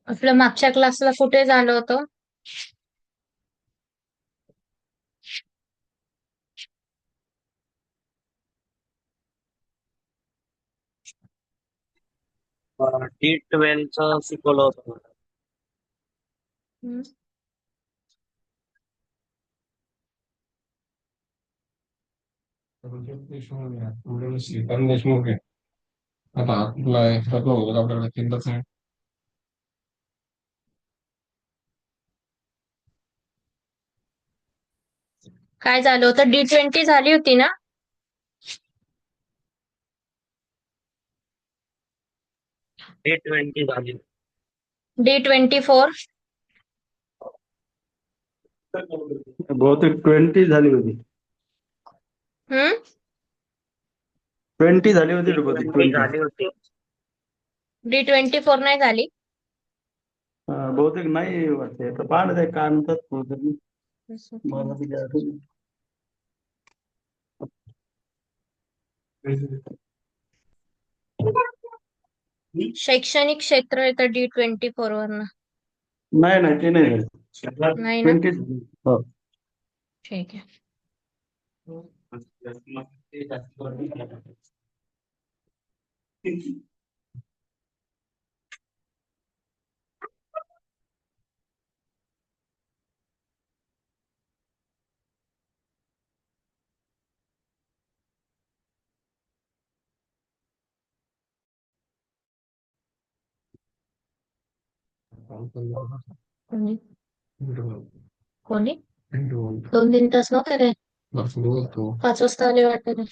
आपलं मागच्या क्लासला कुठे झालं होतं? T12चं शिकवलं होतं मला. हम्म. श्रीकांत देशमुख आहे. आता आपला एखादा होईल आपल्याला चिंताच आहे. काय झालं होतं? D20 झाली होती ना? T20 झाली. D24. बहुतेक 20 झाली होती. हम्म. 20 झाली होती रे बहुतेक T20 20. झाली होती. D24 नाही झाली. बहुतेक नाही वाटते. आता पाहण्यात आहे काय म्हणतात बहुतेक. मला बी काय आठवत नाही. शैक्षणिक क्षेत्र येतं D24 वरनं. नाही नाही ते नाही झाली. नाही ना? 20 झाली. हो. ठीक आहे. कोणी? कोणी? 2-3 तास नव्हते ते. 5 वाजता आले वाटतं ते.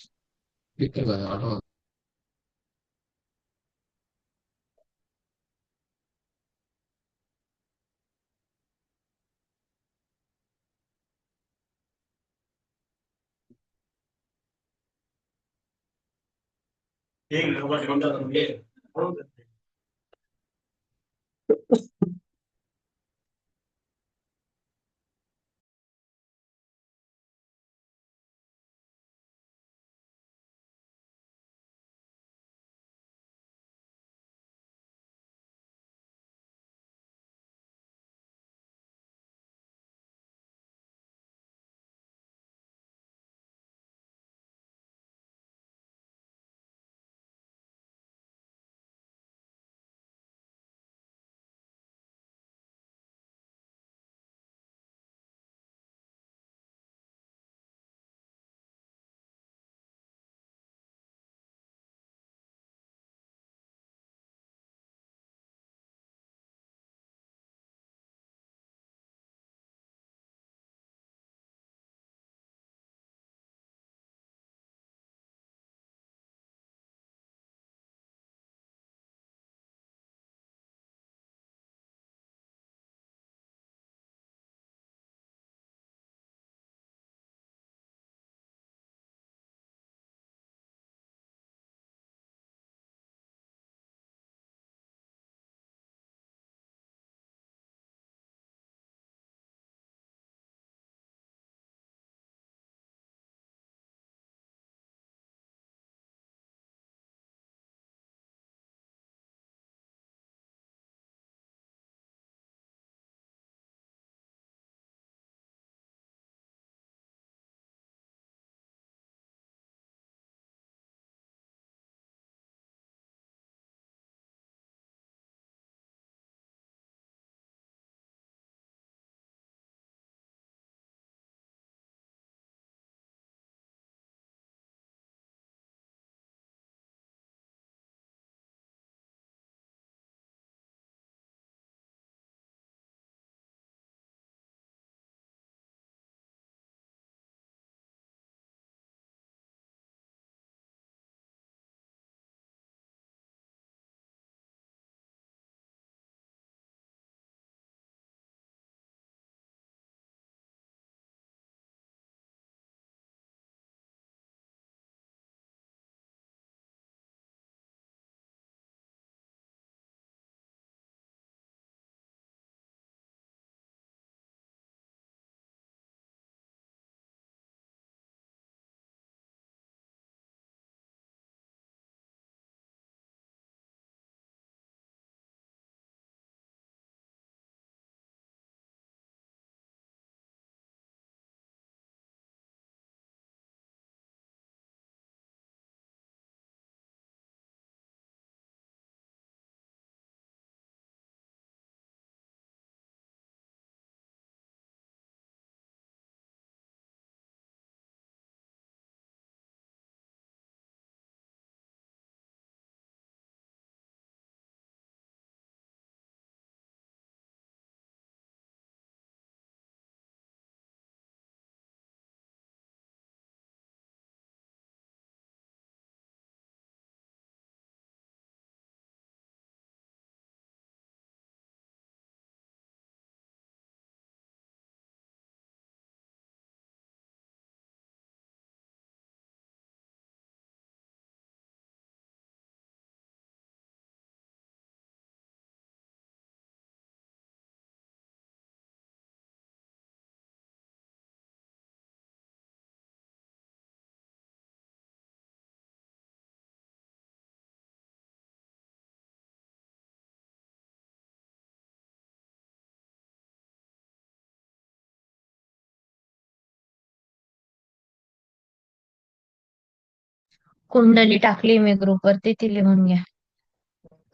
कुंडली टाकली मी ग्रुप वरती, ती लिहून घ्या.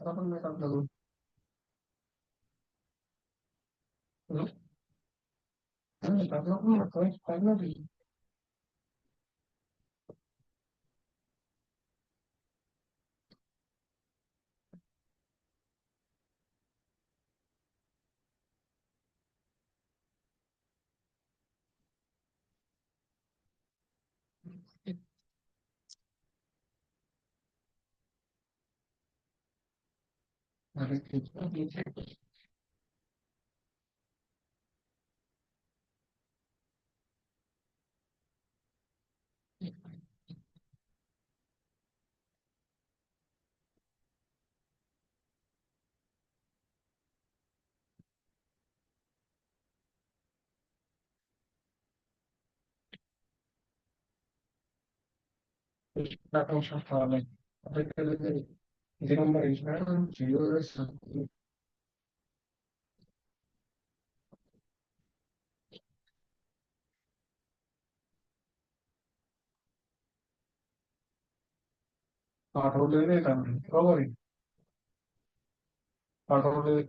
आपण नाही टाकलं group. हं? नाही टाकलं पण नाही, काहीच टाकलं नाही. अरे किती टाकून शकतो आम्ही. आता केलं तरी किती नंबर आहे? 0 पाठवले नाही का मी? बरोबर आहे. पाठवले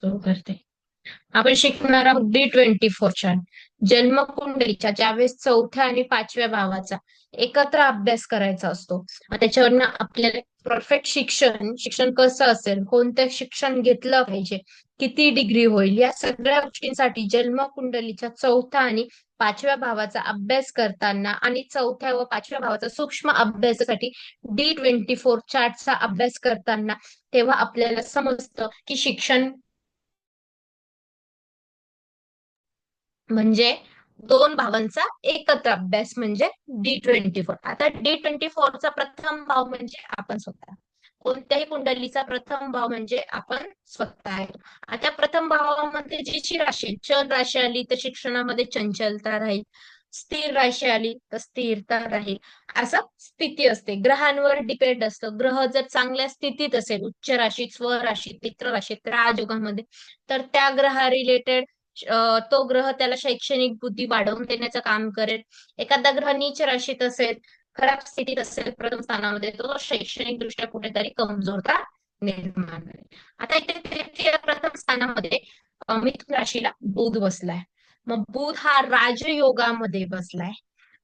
सुरू करते. आपण शिकणार आहोत D24 चार्ट. जन्मकुंडलीच्या ज्यावेळेस चौथ्या आणि पाचव्या भावाचा एकत्र अभ्यास करायचा असतो. त्याच्यावरनं आपल्याला परफेक्ट शिक्षण कसं असेल, कोणतं शिक्षण घेतलं पाहिजे, किती डिग्री होईल, या सगळ्या गोष्टींसाठी जन्मकुंडलीच्या चौथ्या आणि पाचव्या भावाचा अभ्यास करताना आणि चौथ्या व पाचव्या भावाचा सूक्ष्म अभ्यासासाठी D24 चार्टचा अभ्यास करताना तेव्हा आपल्याला समजतं की शिक्षण म्हणजे दोन भावांचा एकत्र अभ्यास म्हणजे D24. आता D24चा प्रथम भाव म्हणजे आपण स्वतः. कोणत्याही कुंडलीचा प्रथम भाव म्हणजे आपण स्वतः आहे. आता प्रथम भावामध्ये जी राशी चल राशी आली तर शिक्षणामध्ये चंचलता राहील, स्थिर राशी आली तर स्थिरता राहील. असं स्थिती असते. ग्रहांवर डिपेंड असतं. ग्रह जर चांगल्या स्थितीत असेल, उच्च राशीत, स्वराशीत, मित्र राशीत, राजयोगामध्ये, तर त्या ग्रहा रिलेटेड तो ग्रह त्याला शैक्षणिक बुद्धी वाढवून देण्याचं काम करेल. एखादा ग्रह नीच राशीत असेल, खराब स्थितीत असेल प्रथम स्थानामध्ये, तो शैक्षणिक दृष्ट्या कुठेतरी कमजोरता निर्माण करेल. आता इथे तृतीय प्रथम स्थानामध्ये मिथुन राशीला बुध बसलाय. मग बुध हा राजयोगामध्ये बसलाय.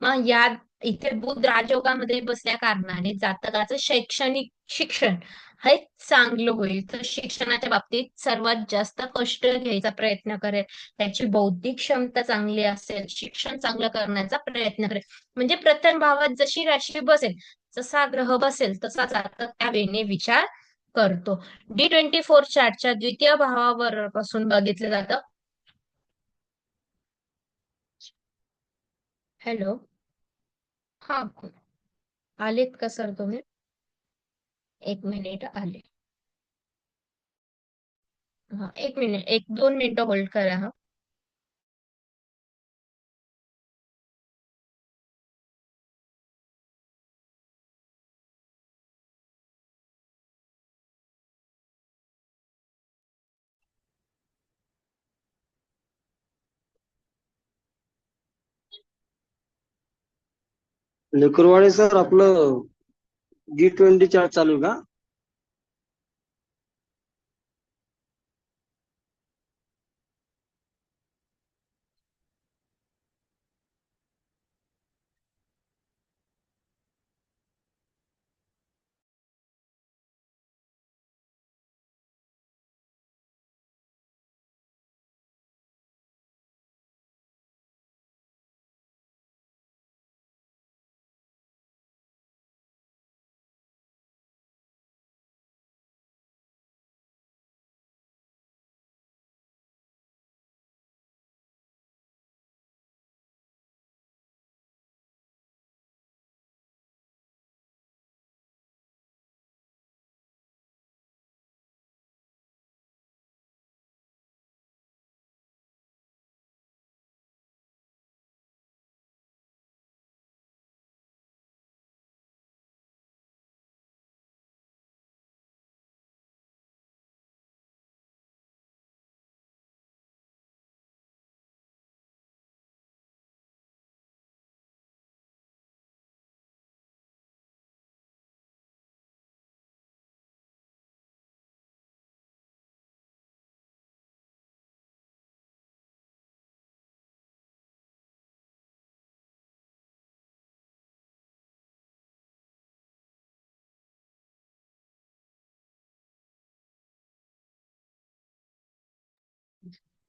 मग या इथे बुध राजयोगामध्ये बसल्या कारणाने जातकाचं शैक्षणिक शिक्षण हे चांगलं होईल. तर शिक्षणाच्या बाबतीत सर्वात जास्त कष्ट घ्यायचा प्रयत्न करेल. त्याची बौद्धिक क्षमता चांगली असेल, शिक्षण चांगलं करण्याचा प्रयत्न करेल. म्हणजे प्रथम भावात जशी राशी बसेल, जसा ग्रह बसेल तसा जातक त्या वेळेने विचार करतो. D24 चार्टच्या द्वितीय भावावर पासून बघितलं जातं. हॅलो. हा, आलेत का सर तुम्ही? एक मिनिट आले. हा, एक मिनिट, एक दोन मिनिटं होल्ड करा. हा. लेकरवाडे सर आपलं G20 चार्ट चालू आहे का?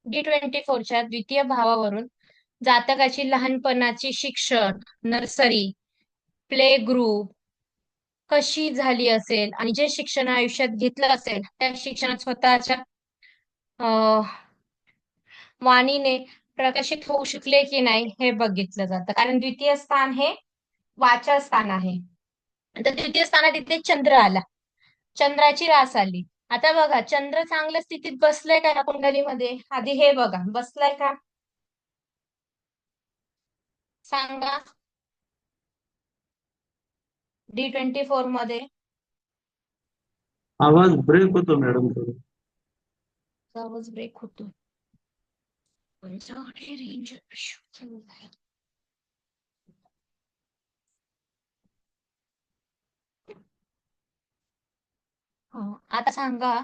D24च्या द्वितीय भावावरून जातकाची लहानपणाची शिक्षण, नर्सरी, प्ले ग्रुप कशी झाली असेल आणि जे शिक्षण आयुष्यात घेतलं असेल त्या शिक्षणात स्वतःच्या अं, वाणीने प्रकाशित होऊ शकले की नाही हे बघितलं जातं. कारण द्वितीय स्थान हे वाचा स्थान आहे. तर द्वितीय स्थानात इथे चंद्र आला, चंद्राची रास आली. आता बघा चंद्र चांगल्या स्थितीत बसलाय का या कुंडलीमध्ये? आधी हे बघा, बसलाय का सांगा. D24 मध्ये आवाज ब्रेक होतो मॅडम थोडं. आवाज ब्रेक होतो. पंचावन्न रेंज इश्यू आहे. आता सांगा.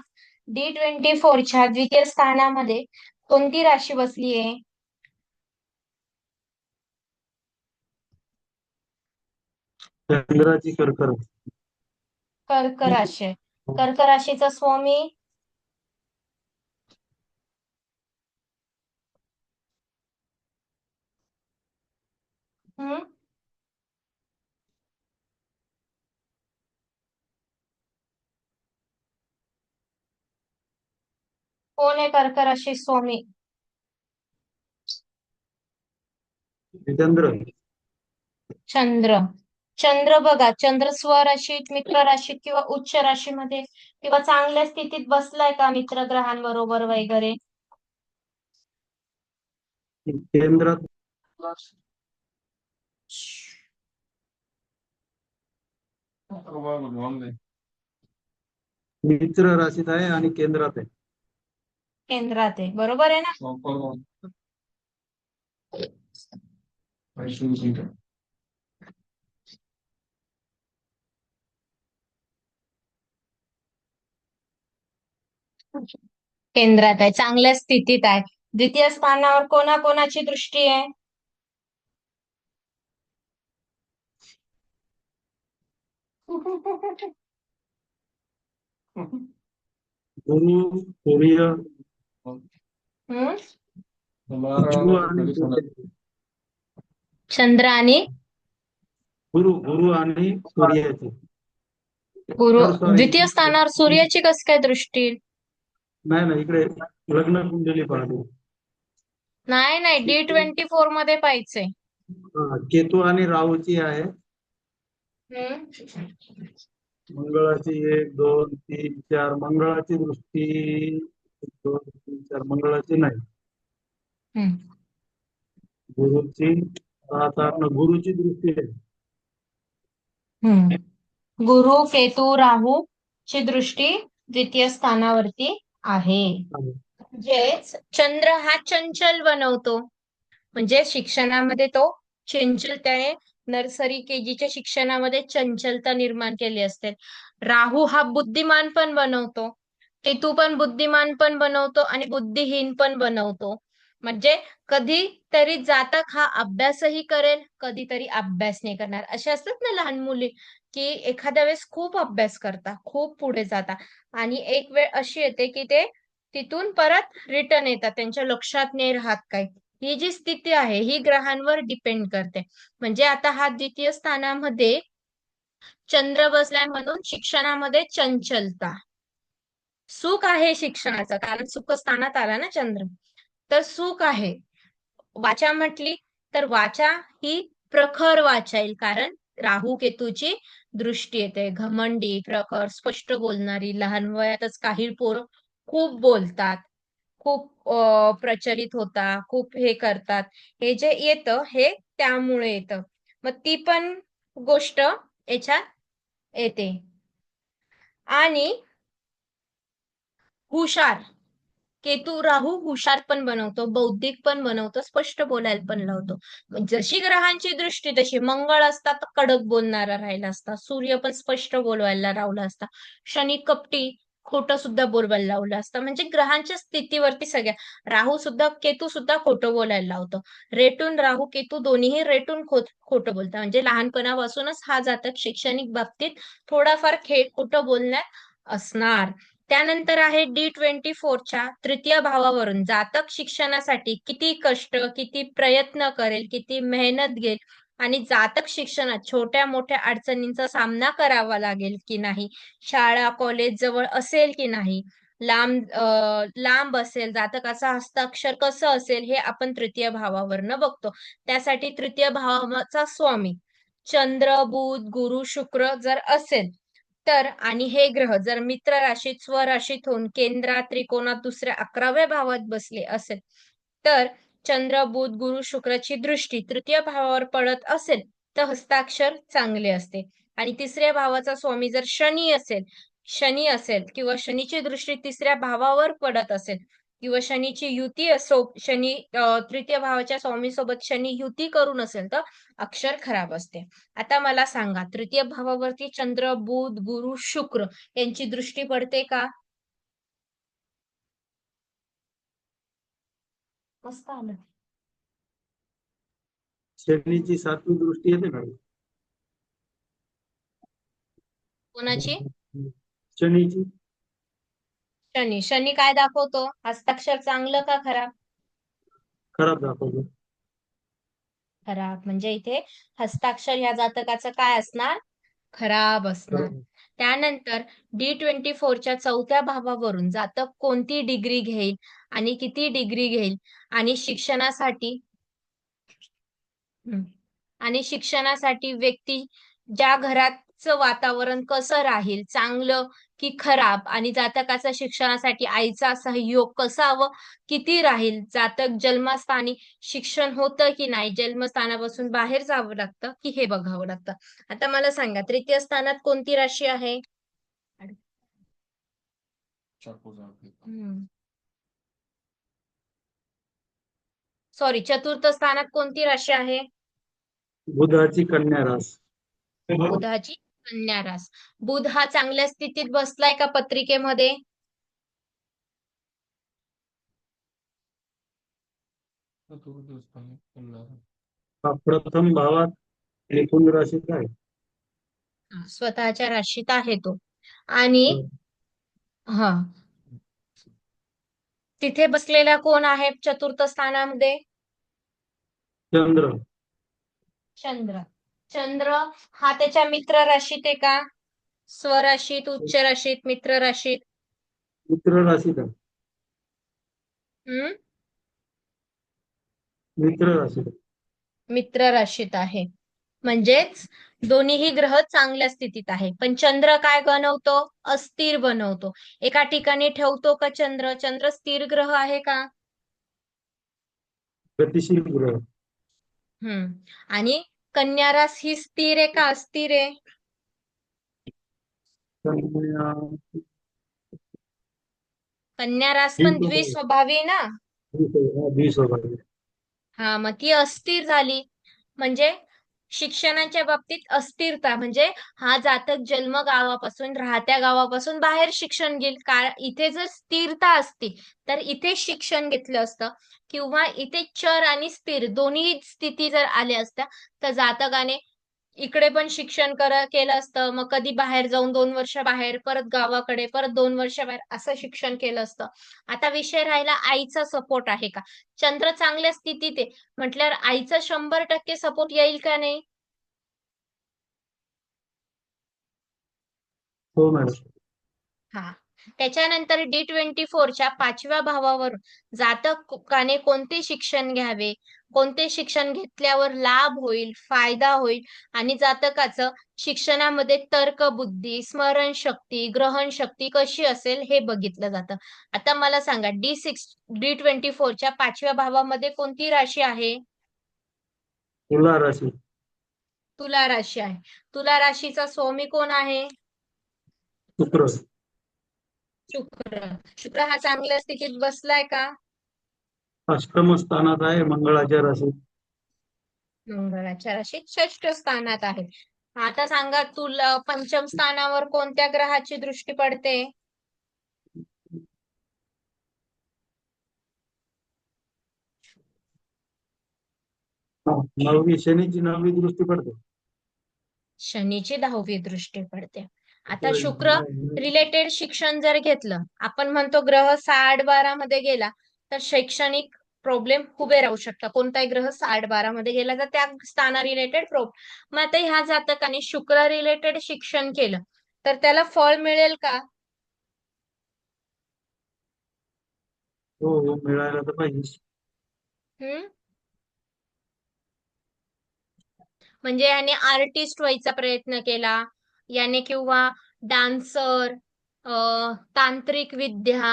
D24च्या द्वितीय स्थानामध्ये कोणती राशी बसलीये? चंद्राची कर्क राशी. कर्क राशी आहे. कर्क राशीचा स्वामी हम्म कोण आहे कर्क राशी स्वामी? चंद्र. चंद्र. चंद्र बघा, चंद्र स्वराशीत, मित्र राशीत किंवा उच्च राशीमध्ये किंवा चांगल्या स्थितीत बसलाय का मित्र ग्रहांबरोबर वगैरे? केंद्रात मित्र राशीत आहे आणि केंद्रात आहे. केंद्रात आहे, बरोबर आहे ना? केंद्रात आहे, चांगल्या स्थितीत आहे. द्वितीय स्थानावर कोणाकोणाची दृष्टी आहे? गुरु, सूर्य, हम्म गुरु आणि सूर्य. चंद्र आणि गुरु आणि सूर्याचे. गुरु. sorry. द्वितीय स्थानावर सूर्याची कस काय दृष्टी? नाही इकडे लग्न कुंडली पाहतो. नाही नाही, D24 मध्ये पाहिजे. केतू आणि राहूची आहे. मंगळाची 1 2 3 4 मंगळाची दृष्टी 1 2 3 4 मंगळाची नाही. गुरुची आता गुरुची दृष्टी आहे. गुरु, केतू, राहू ची दृष्टी द्वितीय स्थानावरती आहे. म्हणजेच चंद्र हा चंचल बनवतो, म्हणजे शिक्षणामध्ये तो चंचल, त्याने नर्सरी केजीच्या शिक्षणामध्ये चंचलता निर्माण केली असते. राहू हा बुद्धिमान पण बनवतो, केतू पण बुद्धिमान पण बनवतो आणि बुद्धिहीन पण बनवतो. म्हणजे कधीतरी जातक हा अभ्यासही करेल, कधीतरी अभ्यास नाही करणार. असे असतात ना लहान मुली, की एखाद्या वेळेस खूप अभ्यास करता, खूप पुढे जाता आणि एक वेळ अशी येते की ते तिथून परत रिटर्न येतात, त्यांच्या लक्षात नाही राहत काही. ही जी स्थिती आहे ही ग्रहांवर डिपेंड करते. म्हणजे आता हा द्वितीय स्थानामध्ये चंद्र बसलाय म्हणून शिक्षणामध्ये चंचलता. सुख आहे शिक्षणाचं, कारण सुख स्थानात आला ना चंद्र, तर सुख आहे. वाचा म्हटली तर वाचा ही प्रखर वाचा येईल, कारण राहू केतूची दृष्टी येते. घमंडी, प्रखर, स्पष्ट बोलणारी, लहान वयातच काही पोरं खूप बोलतात, खूप प्रचलित होता, खूप हे करतात. हे जे येतं हे त्यामुळे येतं. मग ती पण गोष्ट याच्यात येते. आणि हुशार, केतू राहू हुशार पण बनवतो, बौद्धिक पण बनवतो, स्पष्ट बोलायला पण लावतो. जशी ग्रहांची दृष्टी तशी. मंगळ असता तर कडक बोलणारा राहिला असता, सूर्य पण स्पष्ट बोलवायला लावला असता, शनी कपटी, खोटं सुद्धा बोलवायला लावलं असतं. म्हणजे ग्रहांच्या स्थितीवरती सगळ्या. राहू सुद्धा केतू सुद्धा खोटं बोलायला लावतो. रेटून राहू केतू दोन्हीही रेटून खोटं बोलतात. म्हणजे लहानपणापासूनच हा जातक शैक्षणिक बाबतीत थोडाफार खोटं बोलण्यात असणार. त्यानंतर आहे D24च्या तृतीय भावावरून जातक शिक्षणासाठी किती कष्ट, किती प्रयत्न करेल, किती मेहनत घेईल आणि जातक शिक्षणात छोट्या मोठ्या अडचणींचा सामना करावा लागेल की नाही, शाळा कॉलेज जवळ असेल की नाही, लांब असेल, जातकाचा हस्ताक्षर कसं असेल, हे आपण तृतीय भावावरनं बघतो. त्यासाठी तृतीय भावाचा स्वामी चंद्र, बुध, गुरु, शुक्र जर असेल तर, आणि हे ग्रह जर मित्र राशीत, स्वराशीत होऊन केंद्रात, त्रिकोणात, दुसऱ्या 11व्या भावात बसले असेल तर, चंद्र, बुध, गुरु, शुक्राची दृष्टी तृतीय भावावर पडत असेल तर हस्ताक्षर चांगले असते. आणि तिसऱ्या भावाचा स्वामी जर शनी असेल किंवा शनीची दृष्टी तिसऱ्या भावावर पडत असेल किंवा शनीची युती असो, तृतीय भावाच्या स्वामी सोबत शनी युती करून असेल तर अक्षर खराब असते. आता मला सांगा, तृतीय भावावरती चंद्र, बुध, गुरु, शुक्र यांची दृष्टी पडते का? मस्त आलं. शनीची 7वी दृष्टी येते का? कोणाची? शनीची शनी. शनी काय दाखवतो? हस्ताक्षर चांगलं का खराब? खराब दाखवतो. खराब. म्हणजे इथे हस्ताक्षर ह्या जातकाचं काय असणार? खराब असणार. खराब. त्यानंतर D24च्या 4थ्या भावावरून जातक कोणती डिग्री घेईल आणि किती डिग्री घेईल आणि शिक्षणासाठी आणि शिक्षणासाठी व्यक्ती ज्या घराचं वातावरण कसं राहील, चांगलं की खराब, आणि जातकाचा शिक्षणासाठी आईचा सहयोग कसा व किती राहील, जातक जन्मस्थानी शिक्षण होतं की नाही, जन्मस्थानापासून बाहेर जावं लागतं की हे बघावं लागतं. आता मला सांगा, तृतीय स्थानात कोणती राशी आहे? सॉरी, चतुर्थ स्थानात कोणती राशी आहे? बुधाची कन्या रास. बुधाची कन्या रास. बुध हा चांगल्या स्थितीत बसलाय का पत्रिकेमध्ये? हा प्रथम भावात एकूण राशीत आहे. स्वतःच्या राशीत आहे तो. आणि हा, तिथे बसलेला कोण आहे चतुर्थ स्थानामध्ये? चंद्र. चंद्र. चंद्र हा त्याच्या मित्र राशीत आहे का? स्वराशीत, उच्च राशीत, मित्र राशीत? मित्र राशीत आहे. हम्म मित्र राशीत आहे. मित्र राशीत आहे. म्हणजेच दोन्हीही ग्रह चांगल्या स्थितीत आहे. पण चंद्र काय बनवतो? अस्थिर बनवतो. एका ठिकाणी ठेवतो का चंद्र? चंद्र स्थिर ग्रह आहे का? गतिशील ग्रह. आणि कन्या रास ही स्थिर आहे का अस्थिर आहे? कन्या कन्या रास पण द्विस्वभावी आहे ना. द्विस्वभावी. हा, मग ती अस्थिर झाली. म्हणजे शिक्षणाच्या बाबतीत अस्थिरता. म्हणजे हा जातक जन्म गावापासून, राहत्या गावापासून बाहेर शिक्षण घेईल. इथे जर स्थिरता असती तर इथे शिक्षण घेतलं असतं, किंवा इथे चर आणि स्थिर दोन्ही स्थिती जर आल्या असत्या तर जातकाने इकडे पण शिक्षण केलं असतं. मग कधी बाहेर जाऊन 2 वर्ष बाहेर, परत गावाकडे, परत 2 वर्ष बाहेर, असं शिक्षण केलं असतं. आता विषय राहिला आईचा सपोर्ट आहे का? चंद्र चांगल्या स्थितीत आहे म्हटल्यावर आईचा 100% सपोर्ट येईल का नाही? हो मॅडम. हा. त्याच्यानंतर D24च्या 5व्या भावावरून जातकाने कोणते शिक्षण घ्यावे, कोणते शिक्षण घेतल्यावर लाभ होईल, फायदा होईल, आणि जातकाचं शिक्षणामध्ये तर्कबुद्धी, स्मरणशक्ती, ग्रहणशक्ती कशी असेल हे बघितलं जातं. आता मला सांगा, D24च्या 5व्या भावामध्ये कोणती राशी आहे? तुला राशी. तुला राशी आहे. तुला राशीचा स्वामी कोण आहे? शुक्र. शुक्र. शुक्र हा चांगल्या स्थितीत बसलाय का? अष्टम स्थानात आहे मंगळाच्या राशीत. मंगळाच्या राशीत षष्ठ स्थानात आहे. आता सांगा, तुला पंचम स्थानावर कोणत्या ग्रहाची दृष्टी पडते? शनीची 9वी दृष्टी पडते. शनीची 10वी दृष्टी पडते. आता शुक्र रिलेटेड शिक्षण जर घेतलं, आपण म्हणतो ग्रह 6-8-12 मध्ये गेला तर शैक्षणिक प्रॉब्लेम उभे राहू शकतात. कोणताही ग्रह 6-8-12 मध्ये गेला तर त्या स्थाना रिलेटेड प्रॉब्लेम. मग आता ह्या जातकाने शुक्र रिलेटेड शिक्षण केलं तर त्याला फळ मिळेल का? हो हो, मिळायला तर पाहिजे. हम्म म्हणजे याने आर्टिस्ट व्हायचा प्रयत्न केला, याने, किंवा डान्सर, तांत्रिक विद्या,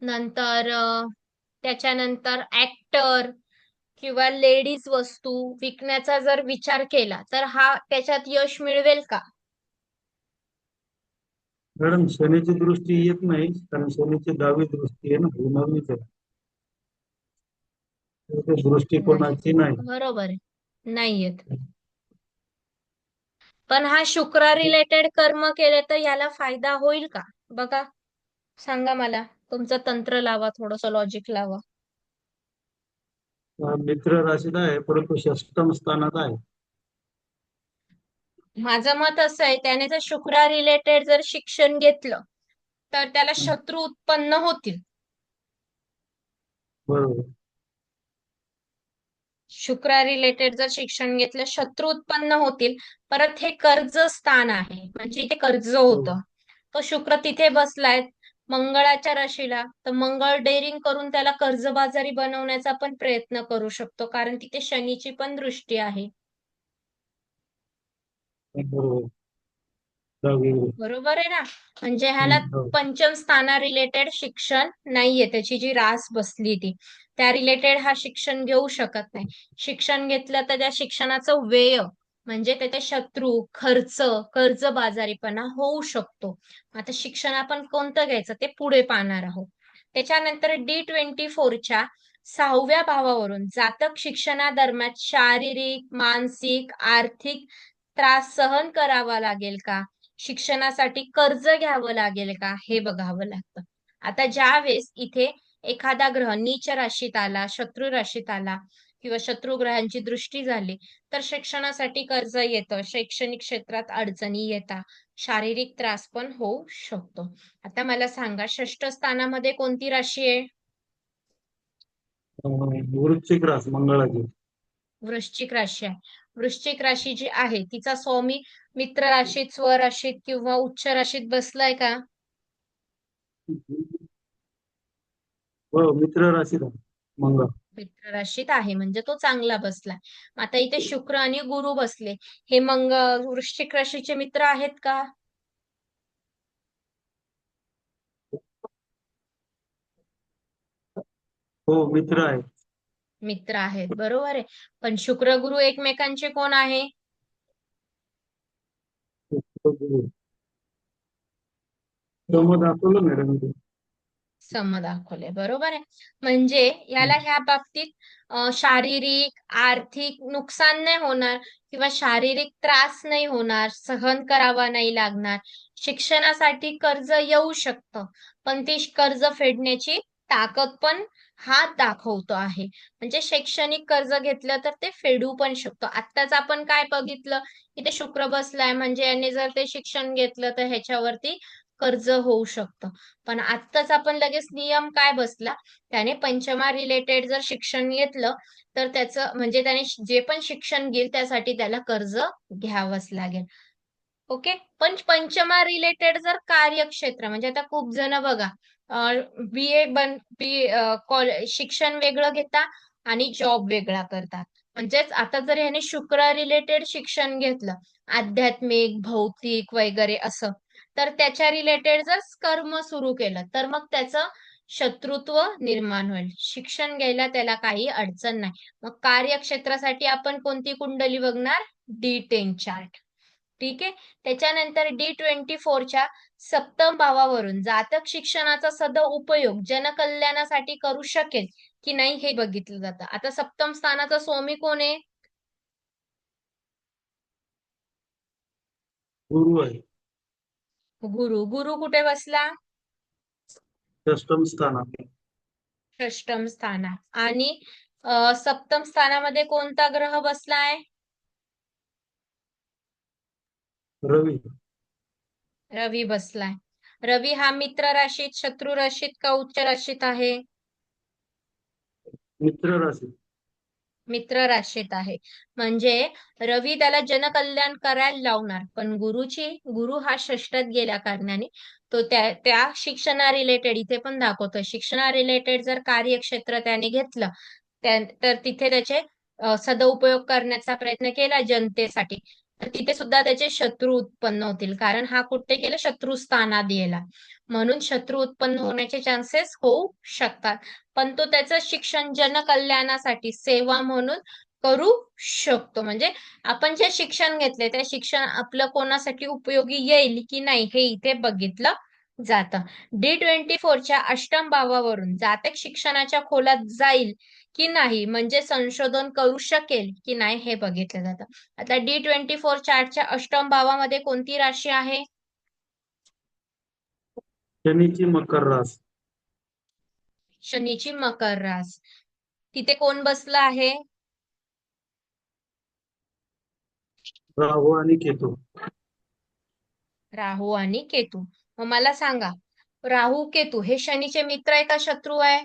नंतर त्याच्यानंतर ऍक्टर किंवा लेडीज वस्तू विकण्याचा जर विचार केला तर हा त्याच्यात यश मिळवेल का? मॅडम शनीची दृष्टी येत नाही, कारण शनीची 10वी दृष्टी आहे ना, ही 9वीच आहे. नाही. दृष्टिकोनाची नाही. बरोबर आहे, नाही येत. पण हा शुक्र रिलेटेड कर्म केले तर याला फायदा होईल का? बघा, सांगा मला. तुमचं तंत्र लावा, थोडस लॉजिक लावा. मित्र राशीत आहे परंतु षष्टम स्थानात आहे. माझं मत असं आहे त्याने जर शुक्रा रिलेटेड जर शिक्षण घेतलं तर त्याला शत्रू उत्पन्न होतील. बरोबर. शुक्रा रिलेटेड जर शिक्षण घेतलं शत्रू उत्पन्न होतील. परत हे कर्ज स्थान आहे म्हणजे इथे कर्ज होतं. तो शुक्र तिथे बसलाय मंगळाच्या राशीला, तर मंगळ डेअरिंग करून त्याला कर्जबाजारी बनवण्याचा पण प्रयत्न करू शकतो कारण तिथे शनीची पण दृष्टी आहे. बरोबर. दहावी. बरोबर आहे ना. म्हणजे ह्याला हो. पंचम स्थाना रिलेटेड शिक्षण नाहीये, त्याची जी रास बसली ती त्या रिलेटेड हा शिक्षण घेऊ शकत नाही. शिक्षण घेतलं तर त्या शिक्षणाचं व्यय म्हणजे त्याचे शत्रू खर्च कर्जबाजारीपणा होऊ शकतो. आता शिक्षण आपण कोणतं घ्यायचं ते पुढे पाहणार आहोत. त्याच्यानंतर D24च्या 6व्या भावावरून जातक शिक्षणादरम्यान शारीरिक मानसिक आर्थिक त्रास सहन करावा लागेल का, शिक्षणासाठी कर्ज घ्यावं लागेल का, हे बघावं लागतं. आता ज्या वेळेस इथे एखादा ग्रह नीच राशीत आला शत्रू राशीत आला किंवा शत्रू ग्रहांची दृष्टी झाली तर शिक्षणासाठी कर्ज येतं, शैक्षणिक क्षेत्रात अडचणी येतात, शारीरिक त्रास पण होऊ शकतो. आता मला सांगा षष्ठ स्थानामध्ये कोणती राशी आहे? वृश्चिक रास मंगळाची. वृश्चिक राशी आहे. वृश्चिक राशी जी आहे तिचा स्वामी मित्र राशीत स्वराशीत किंवा उच्च राशीत बसलाय का? हो मित्र राशीत आहे मंगळ. मित्र राशीत आहे म्हणजे तो चांगला बसलाय. आता इथे शुक्र आणि गुरु बसले, हे वृश्चिक राशीचे मित्र आहेत का? हो मित्र आहे. मित्र आहेत बरोबर आहे. पण शुक्र गुरु एकमेकांचे कोण आहे? सम दाखवलं मॅडम ते. सम दाखवले बरोबर आहे. म्हणजे याला ह्या बाबतीत शारीरिक आर्थिक नुकसान नाही होणार किंवा शारीरिक त्रास नाही होणार, सहन करावा नाही लागणार. शिक्षणासाठी कर्ज येऊ शकतं पण ती कर्ज फेडण्याची ताकद पण हा दाखवतो आहे. म्हणजे शैक्षणिक कर्ज घेतलं तर ते फेडू पण शकतो. आत्ताच आपण काय बघितलं की ते शुक्र बसलाय म्हणजे याने जर ते शिक्षण घेतलं तर ह्याच्यावरती कर्ज होऊ शकतं. पण आत्ताच आपण लगेच नियम काय बसला, त्याने पंचमा रिलेटेड जर शिक्षण घेतलं तर त्याचं म्हणजे त्याने जे पण शिक्षण घेईल त्यासाठी त्याला कर्ज घ्यावंच लागेल. ओके. पण पंचमा रिलेटेड जर कार्यक्षेत्र म्हणजे आता खूप जण बघा बीए शिक्षण वेगळं घेता आणि जॉब वेगळा करतात. म्हणजेच आता जर ह्याने शुक्र रिलेटेड शिक्षण घेतलं आध्यात्मिक भौतिक वगैरे असं तर त्याच्या रिलेटेड जर कर्म सुरू केलं तर मग त्याचं शत्रुत्व निर्माण होईल. शिक्षण घ्यायला त्याला काही अडचण नाही. मग कार्यक्षेत्रासाठी आपण कोणती कुंडली बघणार? D10 chart. ठीक आहे. त्याच्यानंतर D24च्या सप्तम भावावरून जातक शिक्षणाचा सदुपयोग जनकल्याणासाठी करू शकेल की नाही हे बघितलं जातं. आता सप्तम स्थानाचा स्वामी कोण आहे? गुरु आहे. गुरु. गुरु कुठे बसला? षष्टम स्थानात. षष्टम स्थानात. आणि सप्तम स्थानामध्ये कोणता ग्रह बसलाय? रवी. रवी बसलाय. रवी हा मित्र राशीत शत्रू राशीत का उच्च राशीत आहे? मित्र राशी. मित्र राशीत आहे. म्हणजे रवी त्याला जनकल्याण करायला लावणार पण गुरु हा षष्ठात गेल्या कारणाने तो त्या शिक्षणा रिलेटेड इथे पण दाखवतोय शिक्षणा रिलेटेड जर कार्यक्षेत्र त्याने घेतलं तर तिथे त्याचे सदुपयोग करण्याचा प्रयत्न केला जनतेसाठी तर तिथे सुद्धा त्याचे शत्रू उत्पन्न होतील कारण हा कुठे गेला शत्रू स्थानात गेला म्हणून शत्रू उत्पन्न होण्याचे चान्सेस होऊ शकतात. पण तो त्याचं शिक्षण जनकल्याणासाठी सेवा म्हणून करू शकतो. म्हणजे आपण जे शिक्षण घेतले ते शिक्षण आपलं कोणासाठी उपयोगी येईल की नाही हे इथे बघितलं जातं. D24च्या अष्टम भावावरून जातक शिक्षणाच्या खोलात जाईल की नाही म्हणजे संशोधन करू शकेल की नाही हे बघितलं जातं. आता D24 चार्टच्या अष्टम भावामध्ये कोणती राशी आहे? शनीची मकर रास. शनीची मकर रास. तिथे कोण बसलं आहे? राहू आणि केतू. राहू आणि केतू. मग मला सांगा, राहू केतू हे शनीचे मित्र आहे का शत्रू आहे?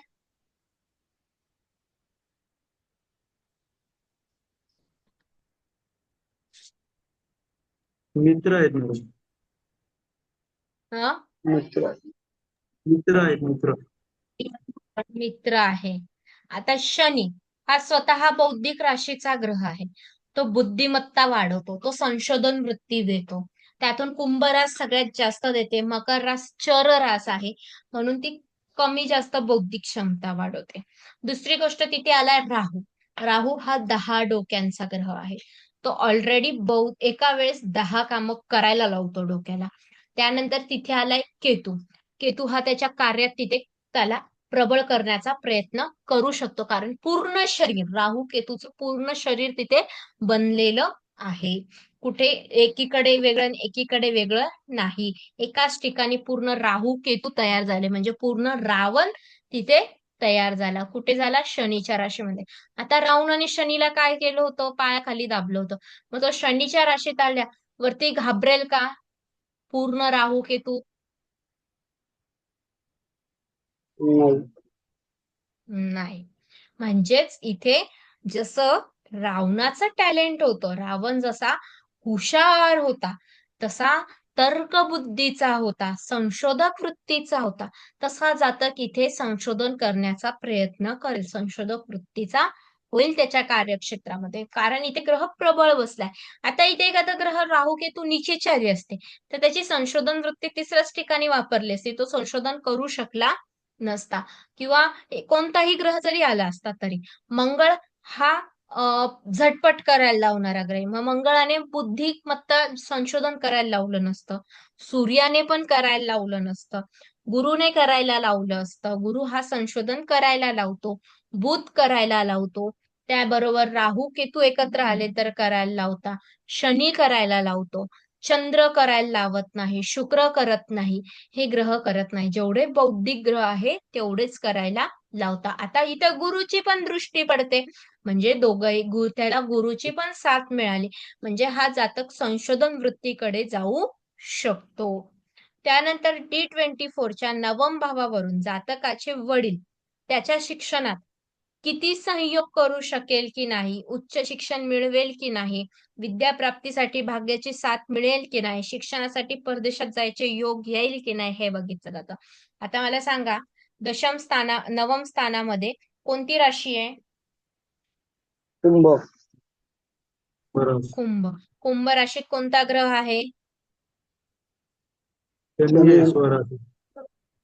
मित्र आहेत मॅडम. हं? मित्र. मित्र आहेत मित्र. मित्र आहे. आता शनी हा स्वतः बौद्धिक राशीचा ग्रह आहे. तो बुद्धिमत्ता वाढवतो, तो संशोधन वृत्ती देतो. त्यातून कुंभ रास सगळ्यात जास्त देते. मकर रास चर रास आहे, म्हणून ती कमी जास्त बौद्धिक क्षमता वाढवते. दुसरी गोष्ट तिथे आलाय राहू. राहू हा 10 डोक्यांचा ग्रह आहे. तो ऑलरेडी एका वेळेस 10 कामं करायला लावतो डोक्याला. त्यानंतर तिथे आलाय केतू. केतू हा त्याच्या कार्यात तिथे त्याला प्रबळ करण्याचा प्रयत्न करू शकतो, कारण पूर्ण शरीर राहू केतूचं पूर्ण शरीर तिथे बनलेलं आहे. कुठे एकीकडे वेगळं आणि एकीकडे वेगळं नाही. एकाच ठिकाणी पूर्ण राहू केतू तयार झाले, म्हणजे पूर्ण रावण तिथे तयार झाला. कुठे झाला? शनीच्या राशीमध्ये. आता राहून आणि शनीला काय केलं होतं? पायाखाली दाबलं होतं. मग तो शनीच्या राशीत आल्यावरती घाबरेल का पूर्ण राहू केतू? नाही. नाही. म्हणजेच इथे जसं रावणाचं टॅलेंट होतं, रावण जसा हुशार होता, तसा तर्कबुद्धीचा होता, संशोधक वृत्तीचा होता, तसा जातक इथे संशोधन करण्याचा प्रयत्न करेल. संशोधक वृत्तीचा होईल त्याच्या कार्यक्षेत्रामध्ये, कारण इथे ग्रह प्रबळ बसलाय. आता इथे एखादा ग्रह राहू केतू नीचेचारी असते, तर त्याची संशोधन वृत्ती तिसऱ्याच ठिकाणी वापरली असती, तो संशोधन करू शकला नसता. किंवा कोणताही ग्रह जरी आला असता तरी मंगळ हा झटपट करायला लावणारा ग्रह. मग मंगळाने बुद्धिमत्ता संशोधन करायला लावलं नसतं, सूर्याने पण करायला लावलं नसतं, गुरुने करायला लावलं असतं. गुरु हा संशोधन करायला लावतो, बुध करायला लावतो. त्याबरोबर राहू केतू एकत्र आले तर करायला लावता, शनी करायला लावतो, चंद्र करायला लावत नाही, शुक्र करत नाही, हे ग्रह करत नाही. जेवढे बौद्धिक ग्रह आहे तेवढेच करायला लावता. आता इथं गुरुची पण दृष्टी पडते, म्हणजे दोघही त्याला गुरुची पण साथ मिळाली, म्हणजे हा जातक संशोधन वृत्तीकडे जाऊ शकतो. त्यानंतर D24च्या नवम भावावरून जातकाचे वडील त्याच्या शिक्षणात किती सहयोग करू शकेल की नाही, उच्च शिक्षण मिळवेल की नाही, विद्याप्राप्तीसाठी भाग्याची साथ मिळेल की नाही, शिक्षणासाठी परदेशात जायचे योग येईल की नाही, हे बघितलं जातं. आता मला सांगा, नवम स्थानामध्ये कोणती राशी आहे? कुंभ. बरोबर. कुंभ. कुंभ राशीत कोणता ग्रह आहे? शनी आहे स्वरात.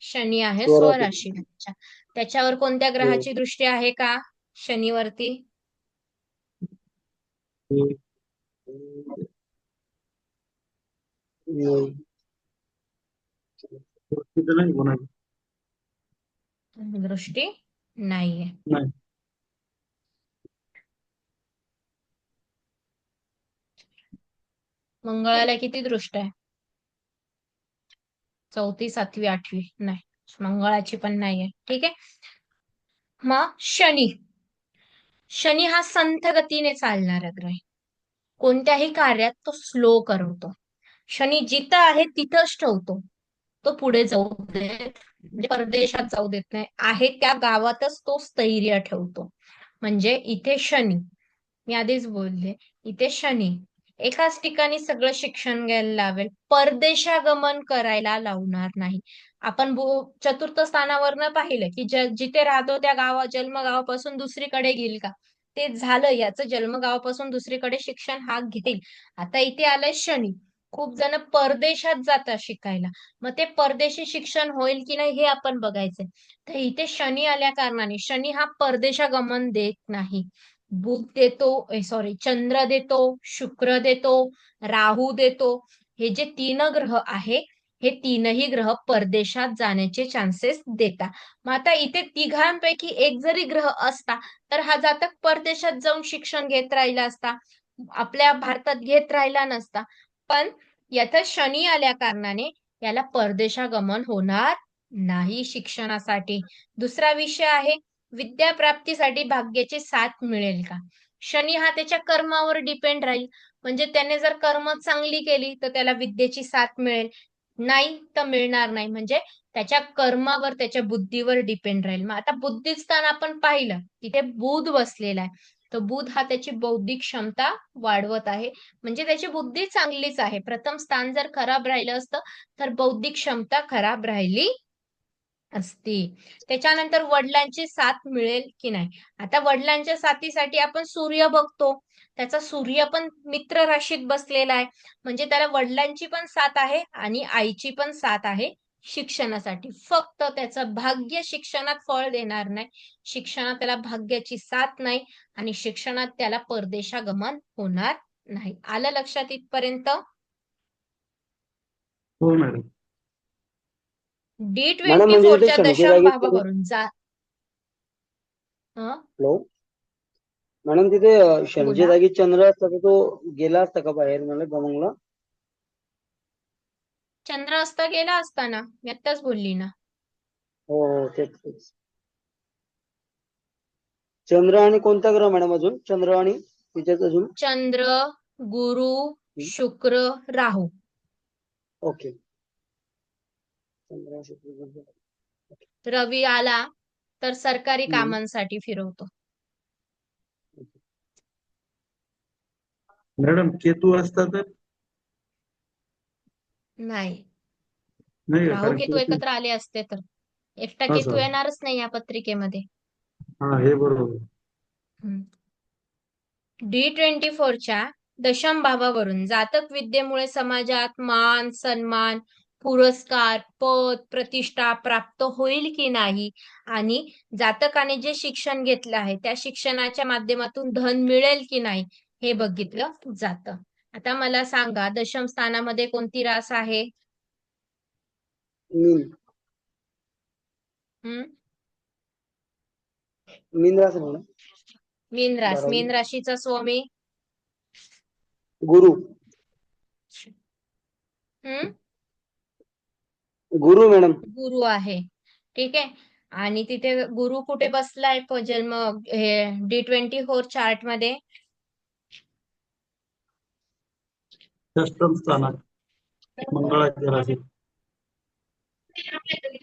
शनी आहे स्वरात. स्वराशीत. त्याच्यावर कोणत्या ग्रहाची दृष्टी आहे का शनीवरती? नाही. तिथं नाही कोणाची. दृष्टी नाहीये. नाही. मंगळाला किती दृष्ट आहे? 4थी, 7वी, 8वी? नाही, मंगळाची पण नाहीये. ठीक आहे. मग शनी. शनी हा संथ गतीने चालणारा ग्रह आहे. कोणत्याही कार्यात तो स्लो करवतो. शनी जिथं आहे तिथंच ठेवतो, तो पुढे जाऊ देत म्हणजे परदेशात जाऊ देत नाही. आहे त्या गावातच तो स्थैर्य ठेवतो. म्हणजे इथे शनी, मी आधीच बोलले, इथे शनी एकाच ठिकाणी सगळं शिक्षण घ्यायला लावेल, परदेशागमन करायला लावणार नाही. आपण चतुर्थ स्थानावरनं पाहिलं की जिथे राहतो त्या जन्मगावापासून दुसरीकडे घेईल का? ते झालं, याचं जन्मगावापासून दुसरीकडे शिक्षण हा घेईल. आता इथे आलंय शनी, खूप जण परदेशात जातात शिकायला, मग ते परदेशी शिक्षण होईल की नाही हे आपण बघायचंय. तर इथे शनी आल्या कारणाने शनी हा परदेशागमन देत नाही. बुध देतो, सॉरी, चंद्र देतो, शुक्र देतो, राहू देतो. हे जे 3 ग्रह आहे, हे 3ही ग्रह परदेशात जाण्याचे चान्सेस देतात. मग आता इथे तिघांपैकी एक जरी ग्रह असता तर हा जातक परदेशात जाऊन शिक्षण घेत राहिला असता, आपल्या भारतात घेत राहिला नसता. पण याचा शनी आल्या कारणाने याला परदेशागमन होणार नाही शिक्षणासाठी. दुसरा विषय आहे विद्याप्राप्तीसाठी भाग्याची साथ मिळेल का? शनी हा त्याच्या कर्मावर डिपेंड राहील. म्हणजे त्याने जर कर्म चांगली केली तर त्याला विद्येची साथ मिळेल, नाही तर मिळणार नाही. म्हणजे त्याच्या कर्मावर, त्याच्या बुद्धीवर डिपेंड राहील. मग आता बुद्धिस्थान आपण पाहिलं, तिथे बुध बसलेला आहे. तर बुध हा त्याची बौद्धिक क्षमता वाढवत आहे. म्हणजे त्याची बुद्धी चांगलीच आहे. प्रथम स्थान जर खराब राहिलं असतं तर बौद्धिक क्षमता खराब राहिली असती. त्याच्यानंतर वडिलांची साथ मिळेल की नाही? आता वडिलांच्या साथीसाठी आपण सूर्य बघतो. त्याचा सूर्य पण मित्र राशीत बसलेला आहे. म्हणजे त्याला वडिलांची पण साथ आहे आणि आईची पण साथ आहे शिक्षणासाठी. फक्त त्याचं भाग्य शिक्षणात फळ देणार नाही. शिक्षणात त्याला भाग्याची साथ नाही आणि शिक्षणात त्याला परदेशागमन होणार नाही. आलं लक्षात इथपर्यंत? हो मॅडम. मॅडम म्हणजे तिथे D24च्या शनीच्या दशम जागी भावावरून जा. हं? हॅलो मॅडम, तिथे शनीच्या बोला. जागी चंद्र असता तर तो गेला असता का बाहेर मला गमंगला? चंद्र असता गेला असताना, मी आत्ताच बोलली ना. हो तेच. चंद्र आणि कोणता ग्रह मॅडम अजून? चंद्र आणि तिच्यात अजून? चंद्र, गुरु, शुक्र, राहू. ओके. चंद्र, शुक्र, बुध. रवी आला तर सरकारी हम्म. कामांसाठी फिरवतो. मॅडम केतू असता तर नाही, नाही का? राहू कारण केतू केतू एकत्र आले असते तर एकटा हा केतू सर. येणारच नाही या पत्रिकेमध्ये. हा हे बरोबर. D24च्या दशम भावावरून जातक विद्येमुळे समाजात मान, सन्मान, पुरस्कार, पद, प्रतिष्ठा प्राप्त होईल की नाही आणि जातकाने जे शिक्षण घेतलं आहे त्या शिक्षणाच्या माध्यमातून धन मिळेल की नाही हे बघितलं जातं. आता मला सांगा, दशम स्थानामध्ये कोणती रास आहे? मीन. हम्म? मीन रास आहे मॅडम. मीन रास. 12वी. मीन राशीचा स्वामी गुरु. हम्म गुरु मॅडम. गुरु आहे. ठीक आहे. आणि तिथे गुरु कुठे बसलाय जन्म हे D24 चार्ट मध्ये? षष्टम स्थानात मंगळाच्या राशीत.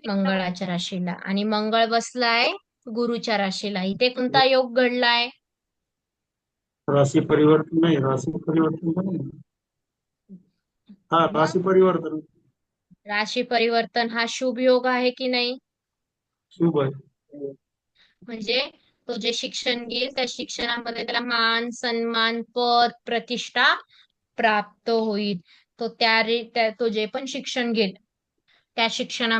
मंगळाच्या राशीला. आणि मंगळ बसलाय गुरुच्या राशीला. इथे कोणता योग घडलाय? राशी परिवर्तन नाही. राशी परिवर्तन तर नाही. हा मग राशी परिवर्तन राशी परिवर्तन हा शुभ योग आहे की नाही? शुभ आहे. म्हणजे तो जे शिक्षण घेईल त्या शिक्षणामध्ये त्याला मान, सन्मान, पद, प्रतिष्ठा प्राप्त होईल. तो जे पण शिक्षण घेईल त्या शिक्षण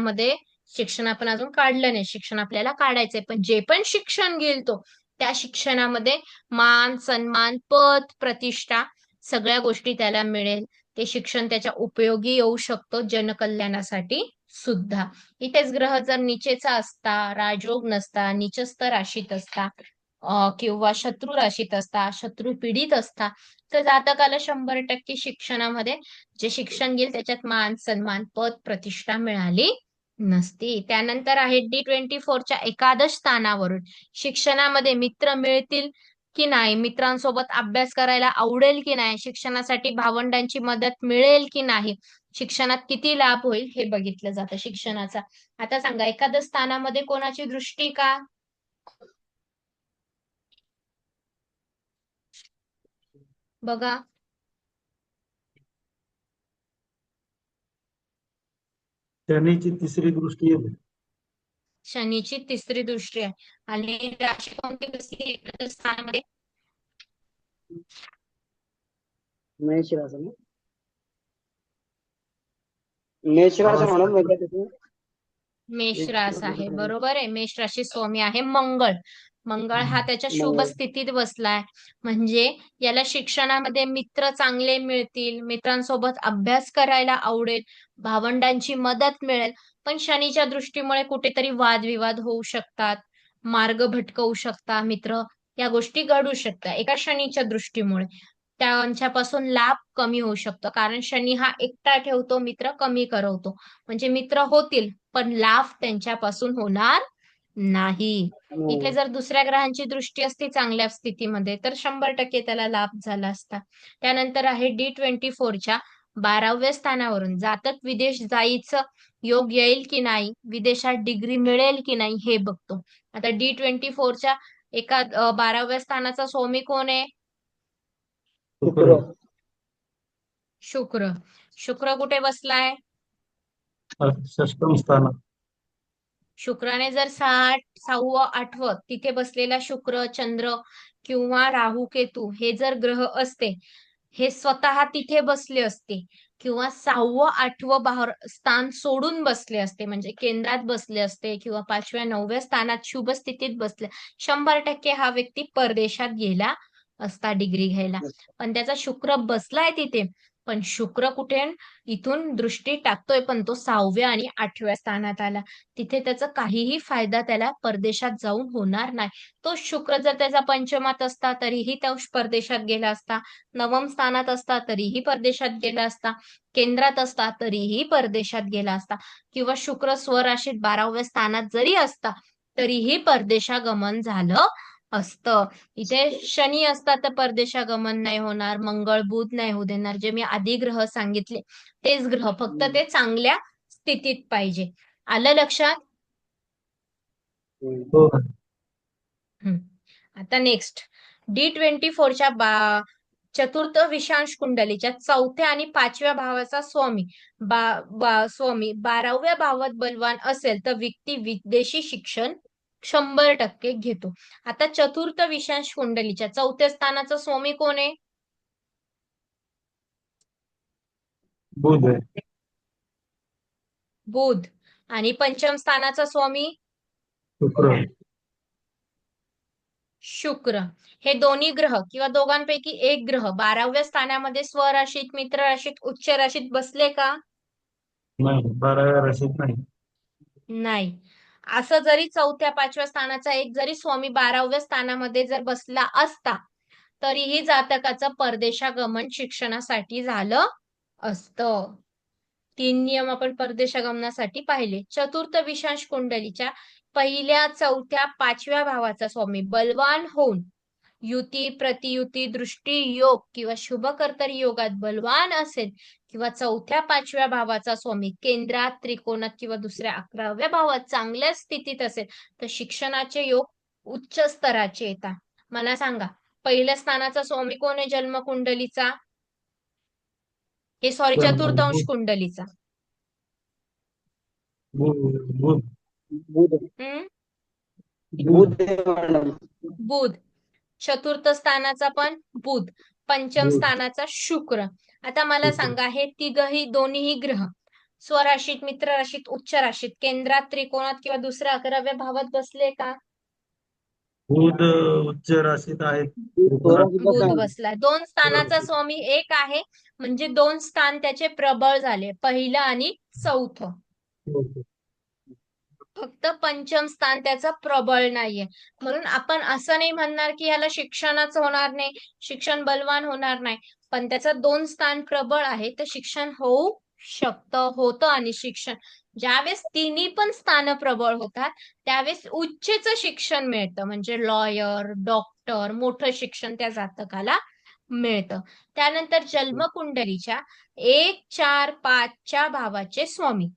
आपण अजून काढलं नाही, शिक्षण आपल्याला काढायचंय, पण जे पण शिक्षण घेईल तो त्या शिक्षणामध्ये मान, सन्मान, पद, प्रतिष्ठा सगळ्या गोष्टी त्याला मिळेल. ते शिक्षण त्याच्या उपयोगी येऊ शकतो जनकल्याणासाठी सुद्धा. इथेच ग्रह जर नीचेचा असता, राजयोग नसता, नीचस्थ राशीत असता किंवा शत्रू राशीत असता, शत्रू पीडित असता तर जातकाला 100% शिक्षणामध्ये जे शिक्षण घेईल त्याच्यात मान, सन्मान, पद, प्रतिष्ठा मिळाली नसती. त्यानंतर आहे D24च्या एकादश स्थानावरून शिक्षणामध्ये मित्र मिळतील की नाही, मित्रांसोबत अभ्यास करायला आवडेल की नाही, शिक्षणासाठी भावंडांची मदत मिळेल की नाही, शिक्षणात किती लाभ होईल हे बघितलं जातं शिक्षणाचा. आता सांगा, एकादश स्थानामध्ये कोणाची दृष्टी का? बघा. शनीची तिसरी दृष्टी आहे. शनीची तिसरी दृष्टी आहे. आणि राशी कोणती बसली एकादश स्थानामध्ये? मेष रास आहे ना? मेष रास आहे मॅडम. वेगळ्या तिथे मेष रास आहे. बरोबर आहे. मेष राशी स्वामी आहे मंगळ. मंगळ हा त्याच्या शुभ मंगळ. स्थितीत बसलाय. म्हणजे याला शिक्षणामध्ये मित्र चांगले मिळतील, मित्रांसोबत अभ्यास करायला आवडेल, भावंडांची मदत मिळेल. पण शनीच्या दृष्टीमुळे कुठेतरी वादविवाद होऊ शकतात, मार्ग भटकवू शकतात मित्र, या गोष्टी घडू शकतात एका शनीच्या दृष्टीमुळे. त्यांच्यापासून लाभ कमी होऊ शकतो, कारण शनी हा एकटा ठेवतो, मित्र कमी करवतो. म्हणजे मित्र होतील पण लाभ त्यांच्यापासून होणार नाही. इथे हो. जर दुसऱ्या ग्रहांची दृष्टी असती चांगल्या स्थितीमध्ये तर 100% त्याला लाभ झाला असता. त्यानंतर आहे D24च्या 12व्या स्थानावरून जातक विदेश जायचं योग येईल की नाही, विदेशात डिग्री मिळेल की नाही हे बघतो. आता D24च्या 12व्या स्थानाचा स्वामी कोण आहे? शुक्र. शुक्र. शुक्र कुठे बसलाय? षष्टम स्थानात. शुक्राने जर 6वं 8वं तिथे बसलेला शुक्र, चंद्र किंवा राहू केतू हे जर ग्रह असते, हे स्वतः तिथे बसले असते किंवा 6वं 8वं स्थान सोडून बसले असते, म्हणजे केंद्रात बसले असते किंवा 5व्या 9व्या स्थानात शुभ स्थितीत बसले, 100% हा व्यक्ती परदेशात गेला असता डिग्री घ्यायला. पण त्याचा शुक्र बसलाय तिथे, पण शुक्र कुठे इथून दृष्टी टाकतोय, पण तो 6व्या आणि 8व्या स्थानात आला. तिथे त्याचा काहीही फायदा त्याला परदेशात जाऊन होणार नाही. तो शुक्र जर त्याचा पंचमात असता तरीही तो परदेशात गेला असता, नवम स्थानात असता तरीही परदेशात गेला असता, केंद्रात असता तरीही परदेशात गेला असता, किंवा शुक्र स्वराशीत 12व्या स्थानात जरी असता तरीही परदेशागमन झालं असतं. इथे शनी असता तर परदेशागमन नाही होणार, मंगळ बुध नाही होऊ देणार, जे मी आधी ग्रह सांगितले तेच ग्रह, फक्त ते चांगल्या स्थितीत पाहिजे. आलं लक्षात? हो. आता नेक्स्ट D24च्या चतुर्थ विषांश कुंडलीच्या 4थ्या आणि 5व्या भावाचा स्वामी स्वामी 12व्या भावात बलवान असेल तर व्यक्ती विदेशी शिक्षण 100% घेतो. आता चतुर्थ विषांश कुंडलीच्या 4थ्या स्थानाचा स्वामी कोण आहे? बुध आहे. बुध. आणि पंचम स्थानाचा स्वामी शुक्र. शुक्र. हे दोन्ही ग्रह किंवा दोघांपैकी एक ग्रह 12व्या स्थानामध्ये स्वराशीत, मित्र राशीत, उच्च राशीत बसले का? नाही, 12व्या राशीत नाही. नाही. असं जरी 4थ्या 5व्या स्थानाचा एक जरी स्वामी 12व्या स्थानामध्ये जर बसला असता तरीही जातकाचं परदेशागमन शिक्षणासाठी झालं असतं. 3 नियम आपण परदेशागमनासाठी पाहिले. चतुर्थ विषांश कुंडलीच्या पहिल्या, 4थ्या, 5व्या भावाचा स्वामी बलवान होऊन युती, प्रतियुती, दृष्टी योग किंवा शुभ कर्तरी योगात बलवान असेल किंवा 4थ्या 5व्या भावाचा स्वामी केंद्रात, त्रिकोणात किंवा दुसऱ्या 11व्या भावात चांगल्या स्थितीत असेल तर शिक्षणाचे योग उच्च स्तराचे येतात. मला सांगा, पहिल्या स्थानाचा स्वामी कोण आहे जन्मकुंडलीचा? हे सॉरी, चतुर्थांश कुंडलीचा. बुध. बुध. हम्म बुध आहे मॅडम. बुध. चतुर्थ स्थानाचा पण बुध, पंचम स्थानाचा शुक्र. आता मला सांगा, हे तिघही दोन्ही ग्रह स्वराशीत, मित्र राशीत, उच्च राशीत, केंद्रात, त्रिकोणात किंवा दुसऱ्या 11व्या भावात बसले का? बुध उच्च राशीत आहेत. बुध बसलाय. 2 स्थानाचा स्वामी एक आहे, म्हणजे 2 स्थान त्याचे प्रबळ झाले, पहिलं आणि 4थं. फक्त पंचम स्थान त्याचं प्रबळ नाहीये. म्हणून आपण असं नाही म्हणणार की याला शिक्षणच होणार नाही, शिक्षण बलवान होणार नाही, पण त्याचं 2 स्थान प्रबळ आहे तर शिक्षण होऊ शकतं, होतं. आणि शिक्षण ज्यावेळेस तिन्ही पण स्थान प्रबळ होतात त्यावेळेस उच्चच शिक्षण मिळतं, म्हणजे लॉयर, डॉक्टर, मोठं शिक्षण त्या जातकाला मिळतं. त्यानंतर जन्मकुंडलीच्या 1, 4, 5च्या भावाचे स्वामी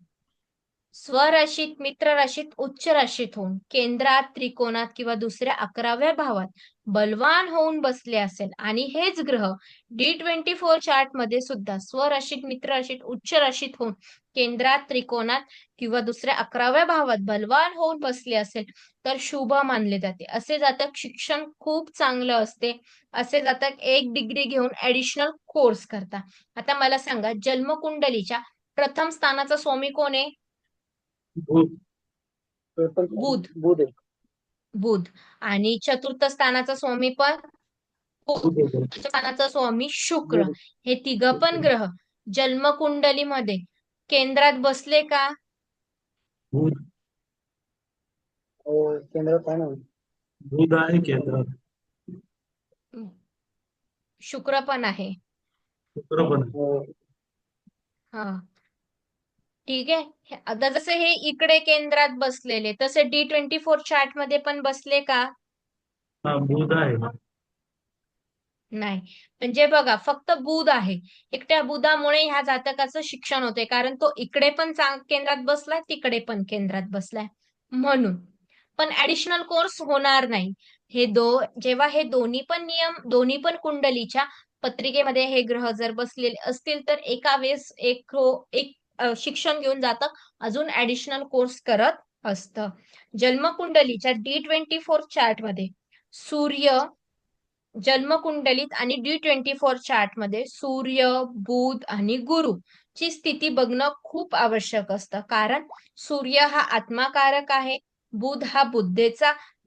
स्वराशीत, मित्र राशीत, उच्च राशीत होऊन केंद्रात, त्रिकोणात किंवा दुसऱ्या 11व्या भावात बलवान होऊन बसले असेल आणि हेच ग्रह D24 चार्ट मध्ये सुद्धा स्वराशीत, मित्र राशीत, उच्च राशीत होऊन केंद्रात, त्रिकोणात किंवा दुसऱ्या 11व्या भावात बलवान होऊन बसले असेल तर शुभ मानले जाते. असे जातक शिक्षण खूप चांगलं असते. असे जातक 1 डिग्री घेऊन ऍडिशनल कोर्स करतात. आता मला सांगा, जन्मकुंडलीच्या प्रथम स्थानाचा स्वामी कोण आहे? बुध. बुध. बुध आहे. बुध. आणि चतुर्थ स्थानाचा स्वामी पण बुध. पंचम स्थानाचा स्वामी शुक्र. बुध. हे तिघ पण ग्रह जन्मकुंडलीमध्ये केंद्रात बसले का? बुध. केंद्रात आहे ना. बुध आहे केंद्रात. शुक्र पण आहे. शुक्र पण आहे. हो. हा. ठीक आहे. आता जसे हे इकडे केंद्रात बसलेले तसे D24 चार्ट मध्ये पण बसले का? हा बुध आहे ना. नाही. म्हणजे बघा फक्त बुध आहे. एकट्या बुधामुळे ह्या जातकाचं शिक्षण होते कारण तो इकडे पण केंद्रात बसलाय तिकडे पण केंद्रात बसलाय म्हणून. पण ऍडिशनल कोर्स होणार नाही. जेव्हा हे दोन्ही पण कुंडलीच्या पत्रिकेमध्ये हे ग्रह जर बसलेले असतील तर एका वेळेस एक शिक्षण घेऊन जातक अजून ऍडिशनल कोर्स करत असतं. जन्मकुंडलीच्या D24 चार्ट मध्ये सूर्य जन्मकुंडलीत आणि D24 चार्ट मध्ये सूर्य, बुध आणि गुरु ची स्थिती बघणं खूप आवश्यक असतं. कारण सूर्य हा आत्माकारक आहे, बुध हा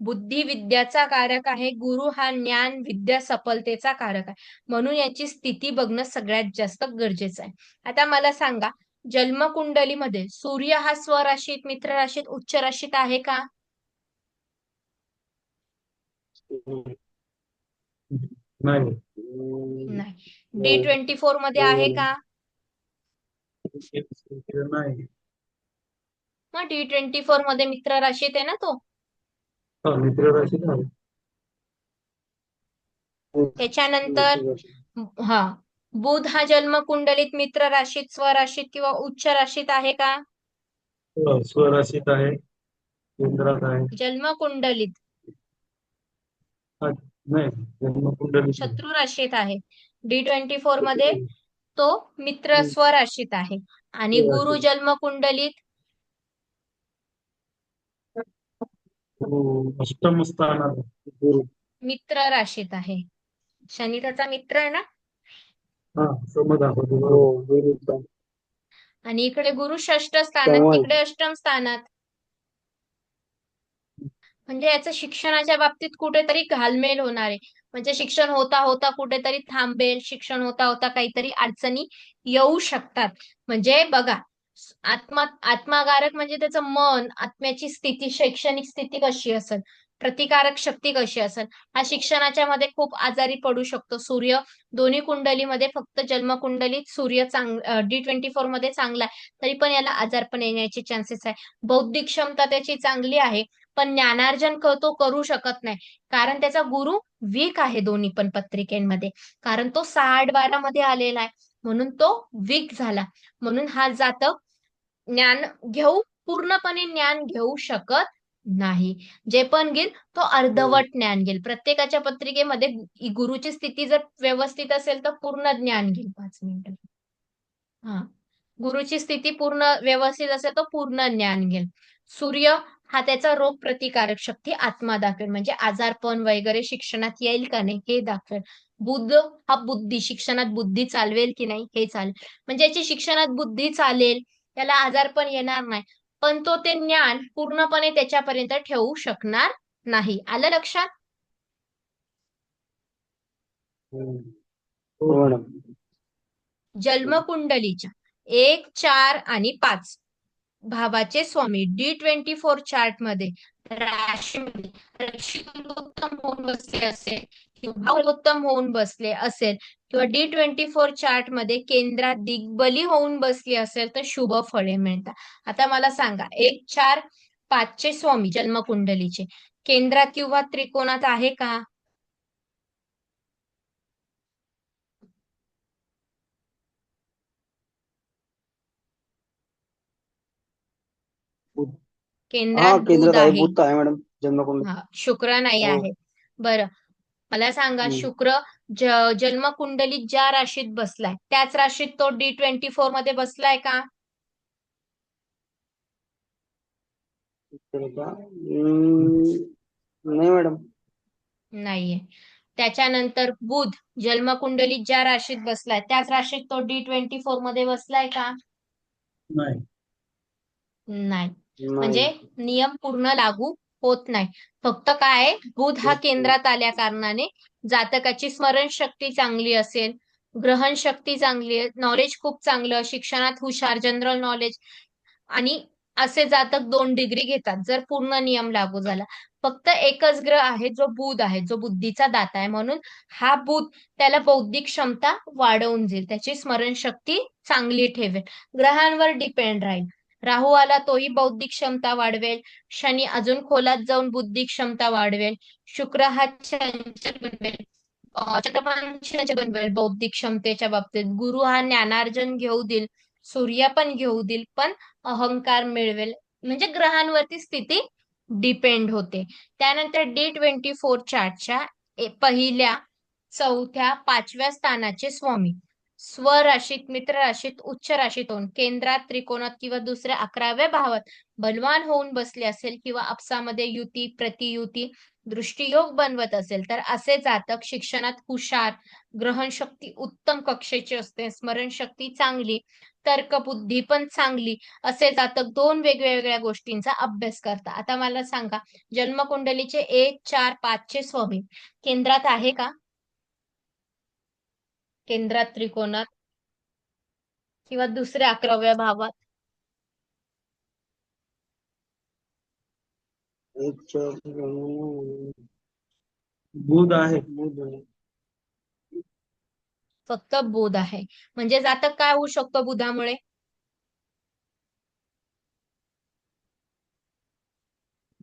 बुद्धिविद्याचा कारक आहे, गुरु हा ज्ञान विद्या सफलतेचा कारक आहे. म्हणून याची स्थिती बघणं सगळ्यात जास्त गरजेचं आहे. आता मला सांगा, जन्मकुंडलीमध्ये सूर्य हा स्वराशीत, मित्र राशीत, उच्च राशीत आहे का? नाही. नाही. D24 मध्ये आहे का? नाही. मग D24 मध्ये मित्र राशीत आहे ना तो. हा मित्र राशीत आहे. त्याच्यानंतर हा बुध हा जन्म कुंडलीत मित्र राशीत, स्वराशीत किंवा उच्च राशीत आहे का? स्वराशीत आहे, केंद्रात आहे. जन्म कुंडलीत हा, नाही जन्मकुंडलीत नाही. शत्रू राशीत आहे. D24 मध्ये तो मित्र स्वराशीत आहे आणि गुरु जन्म कुंडलीत अष्टम स्थानात गुरु. मित्र राशीत आहे. शनी त्याचा मित्र आहे ना. हा समजा. आणि इकडे गुरु षष्ठ स्थानात, तेव्हा तिकडे अष्टम स्थानात. म्हणजे याचं शिक्षणाच्या बाबतीत कुठेतरी घालमेल होणार आहे. म्हणजे शिक्षण होता होता कुठेतरी थांबेल, शिक्षण होता होता काहीतरी अडचणी येऊ शकतात. म्हणजे बघा, आत्माकारक म्हणजे त्याचं मन, आत्म्याची स्थिती, शैक्षणिक स्थिती कशी असेल, प्रतिकारक शक्ती कशी असेल, हा शिक्षणाच्या मध्ये खूप आजारी पडू शकतो. सूर्य दोन्ही कुंडलीमध्ये फक्त जन्मकुंडलीत सूर्य D24 मध्ये चांगला आहे तरी पण याला आजारपण येण्याचे चान्सेस आहे. बौद्धिक क्षमता त्याची चांगली आहे पण ज्ञानार्जन तो करू शकत नाही कारण त्याचा गुरु वीक आहे दोन्ही पण पत्रिकेमध्ये. कारण तो 6-8-12 मध्ये आलेला आहे म्हणून तो वीक झाला. म्हणून हा जातक पूर्णपणे ज्ञान घेऊ शकत नाही. जे पण घेईल तो अर्धवट ज्ञान घेईल. प्रत्येकाच्या पत्रिकेमध्ये गुरुची स्थिती जर व्यवस्थित असेल तर पूर्ण ज्ञान घेईल. 5 मिनिटं. हा गुरुची स्थिती पूर्ण व्यवस्थित असेल तर पूर्ण ज्ञान घेईल. सूर्य हा त्याचा रोग प्रतिकारक शक्ती आत्मा दाखवेल. म्हणजे आजारपण वगैरे शिक्षणात येईल का नाही हे दाखवेल. बुध हा बुद्धी, शिक्षणात बुद्धी चालवेल की नाही हे चालेल. म्हणजे याची शिक्षणात बुद्धी चालेल, त्याला आजारपण येणार नाही पण तो ते ज्ञान पूर्णपणे त्याच्यापर्यंत ठेवू शकणार नाही. आलं लक्षात? हो मॅडम. जन्मकुंडलीच्या 1, 4 आणि 5 भावाचे स्वामी D24 चार्ट मध्ये राशीमध्ये उत्तम होऊन बसले असेल किंवा उत्तम होऊन बसले असेल किंवा D24 चार्ट मध्ये केंद्रात दिग्बली होऊन बसली असेल तर शुभ फळे मिळतात. आता मला सांगा, 1, 4, 5 चे स्वामी जन्मकुंडलीचे केंद्रात किंवा त्रिकोणात आहे का? हा केंद्रात बुध केंद्रात आहे, आहे. बुध आहे मॅडम जन्मकुंडली. हा शुक्र नाही हो. आहे. बरं मला सांगा, शुक्र जन्मकुंडलीत ज्या राशीत बसलाय त्याच राशीत तो D24 मध्ये बसलाय का? नाही मॅडम. नाहीये. त्याच्यानंतर बुध जन्मकुंडलीत ज्या राशीत बसलाय त्याच राशीत तो D24 मध्ये बसलाय का? नाही. नाही. म्हणजे नाही. नियम पूर्ण लागू होत नाही. फक्त काय, बुध हा केंद्रात आल्या कारणाने जातकाची स्मरणशक्ती चांगली असेल, ग्रहण शक्ती चांगली आहे, नॉलेज खूप चांगलं, शिक्षणात हुशार, जनरल नॉलेज आणि असे जातक 2 डिग्री घेतात जर पूर्ण नियम लागू झाला. फक्त एकच ग्रह आहे जो बुध आहे, जो बुद्धीचा दाता आहे. म्हणून हा बुध त्याला बौद्धिक क्षमता वाढवून जाईल, त्याची स्मरणशक्ती चांगली ठेवेल, ग्रहांवर डिपेंड राहील. राहू आला तोही बौद्धिक क्षमता वाढवेल, शनी अजून खोलात जाऊन बुद्धिक क्षमता वाढवेल, शुक्र हा चंचल बनवेल, चक्रपालांचे बनवेल बौद्धिक क्षमतेच्या बाबतीत, गुरु हा ज्ञानार्जन घेऊ देईल, सूर्य पण घेऊ देईल, पण अहंकार मिळवेल. म्हणजे ग्रहांवरती स्थिती डिपेंड होते. त्यानंतर D24 चार्टच्या पहिल्या, चौथ्या, पाचव्या स्थानाचे स्वामी स्वराशीत, मित्र राशीत, उच्च राशीतून केंद्रात, त्रिकोणात किंवा दुसऱ्या 11व्या भावात बलवान होऊन बसले असेल किंवा आपसामध्ये युती, प्रतियुती, दृष्टियोग बनवत असेल तर असे जातक शिक्षणात हुशार, ग्रहणशक्ती उत्तम कक्षेची असते, स्मरणशक्ती चांगली, तर्कबुद्धी पण चांगली, असे जातक दोन वेगवेगळ्या गोष्टींचा अभ्यास करतात. आता मला सांगा, जन्मकुंडलीचे 1, 4, 5 चे स्वामी केंद्रात आहे का? केंद्रात, त्रिकोणात किंवा दुसऱ्या 11व्या भावात? एक चार बुध आहे. फक्त बुध आहे. म्हणजे जातक काय होऊ शकतो बुधामुळे?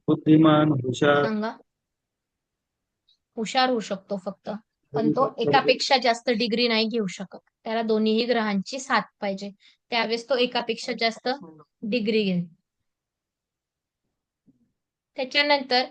बुद्धिमान, हुशार, सांगा. हुशार होऊ शकतो फक्त, पण तो एकापेक्षा जास्त डिग्री नाही घेऊ शकत. त्याला दोन्हीही ग्रहांची साथ पाहिजे, त्यावेळेस तो एकापेक्षा जास्त डिग्री घेईल. त्याच्यानंतर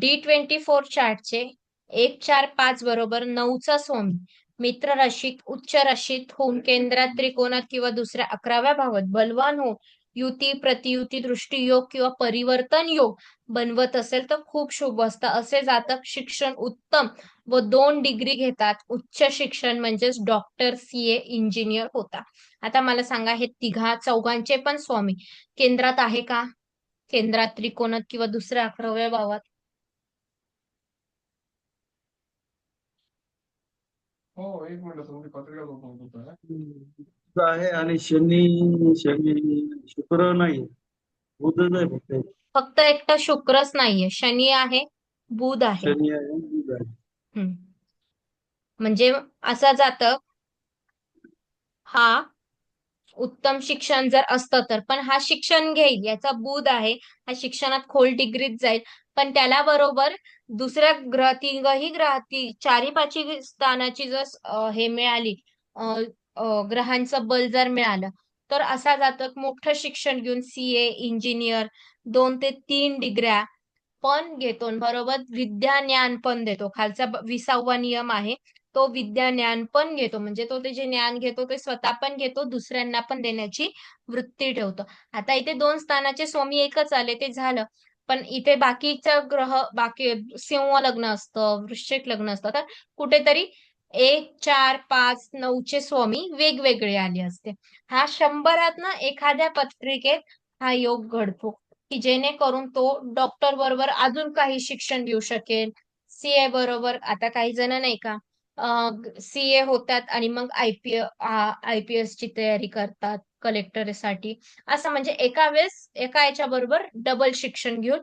D24 चार्टचे 1, 4, 5 बरोबर 9चा स्वामी मित्र राशीत, उच्च राशीत होऊन केंद्रात, त्रिकोणात किंवा दुसऱ्या 11व्या भावात बलवान होऊन युती, प्रतियुती, दृष्टियोग किंवा परिवर्तन योग बनवत असेल तर खूप शुभ असतं. असे जातक शिक्षण उत्तम व 2 डिग्री घेतात. उच्च शिक्षण म्हणजेच डॉक्टर, CA, इंजिनियर होतात. आता मला सांगा, हे चौघांचे पण स्वामी केंद्रात आहे का? केंद्रात, त्रिकोणात किंवा दुसऱ्या 11व्या भावात? हो, एक मिनिट, तुमची पत्रिका ओपन करतोय. बुध आहे आणि शनी शुक्र नाही, बुधच आहे फक्त. फक्त एकटा शुक्रच नाहीये, शनी आहे, बुध आहे. शनी आहे, बुध आहे. हम्म. म्हणजे असा जातक हा उत्तम शिक्षण जर असतं तर, पण हा शिक्षण घेईल, याचा बुध आहे, हा शिक्षणात खोल डिग्रीत जाईल, पण त्याला बरोबर दुसऱ्या तिघही ग्रहाती, चारी पाची स्थानाची जर हे मिळाली, ग्रहांचं बल जर मिळालं, तर असा जातक मोठं शिक्षण घेऊन CA, इंजिनियर 2 ते 3 डिग्र्या पण घेतो, बरोबर विद्या ज्ञान पण देतो. खालचा 20वा नियम आहे, तो विद्या ज्ञान पण घेतो. म्हणजे तो ते जे ज्ञान घेतो ते स्वतः पण घेतो, दुसऱ्यांना पण देण्याची वृत्ती ठेवतो. आता इथे 2 स्थानाचे स्वामी एकच आले ते झालं, पण इथे बाकीचं ग्रह, बाकी सिंह लग्न असतं, वृश्चिक लग्न असतं, तर कुठेतरी 1, 4, 5, 9चे स्वामी वेगवेगळे आले असते. हा 100त ना एखाद्या पत्रिकेत हा योग घडतो, की जेणेकरून तो डॉक्टर बरोबर अजून काही शिक्षण घेऊ शकेल, CA बरोबर. आता काही जण नाही का CA होतात आणि मग IPS ची तयारी करतात कलेक्टरसाठी, असं म्हणजे एका वेळेस एका याच्या बरोबर डबल शिक्षण घेऊन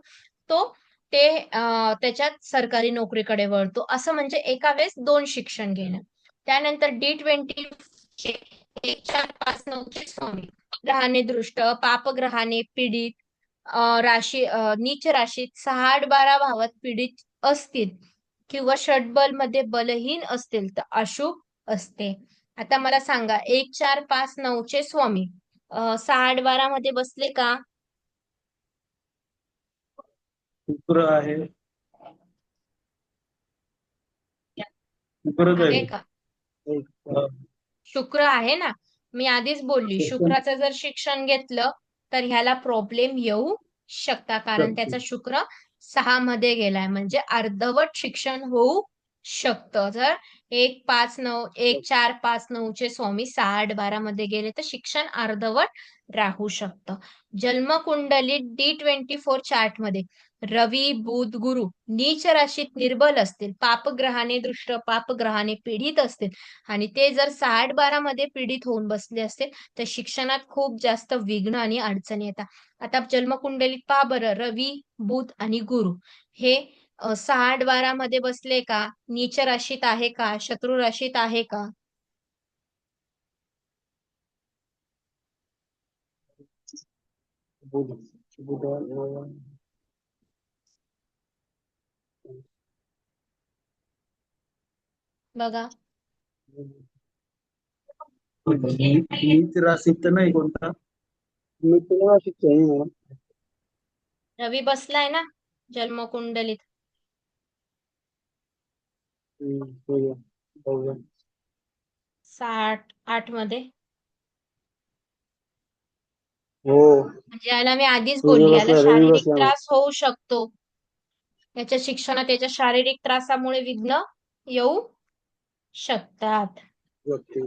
तो त्याच्यात सरकारी नोकरीकडे वळतो, असं म्हणजे एका वेळेस 2 शिक्षण घेणं. त्यानंतर D20 चे 1, 4, 5, 9चे स्वामी ग्रहाने दृष्ट, पापग्रहाने पीडित, नीच राशीत 6, 8, 12 भावात पीडित असतील किंवा षटबल मध्ये बलहीन असतील तर अशुभ असते. आता मला सांगा, 1, 4, 5, 9चे स्वामी 6, 8, 12 मध्ये बसले का? शुक्र आहे, शुक्रच आहे आहे. का? अं, शुक्र आहे ना, मी आधीच बोलली, शुक्राचं जर शिक्षण घेतलं तर ह्याला प्रॉब्लेम येऊ शकता, कारण त्याचा शुक्र 6 मध्ये गेलाय, म्हणजे अर्धवट शिक्षण होऊ शकतं. जर 1, 5, 9, 1, 4, 5, 9चे स्वामी 6, 8, 12 मध्ये गेले तर शिक्षण अर्धवट राहू शकतं. जन्मकुंडली D24 चार्ट मध्ये रवी बुध गुरु नीच राशीत निर्बल असतील, पापग्रहाने दृष्ट पापग्रहाने पीडित असतील आणि ते जर 6-8-12 मध्ये पीडित होऊन बसले असतील तर शिक्षणात खूप जास्त विघ्न आणि अडचणी येतात. आता जन्मकुंडलीत पहा बरं, रवी बुध आणि गुरु हे 6-8-12 मध्ये बसले का, नीच राशीत आहे का, शत्रू राशीत आहे का? बुध बुध बघा, नीच राशीत तर नाही कोणता. मिथुन राशीत आहे मॅडम. रवी बसलाय ना जन्मकुंडलीत. बघूया बघूया. 6-8 मध्ये हो, म्हणजे याला मी आधीच सूर्य बोलली, याला बसला, रवी शारीरिक बसला. त्रास होऊ शकतो. याच्या शिक्षणात याच्या शारीरिक त्रासामुळे विघ्न येऊ शकतात. ओके.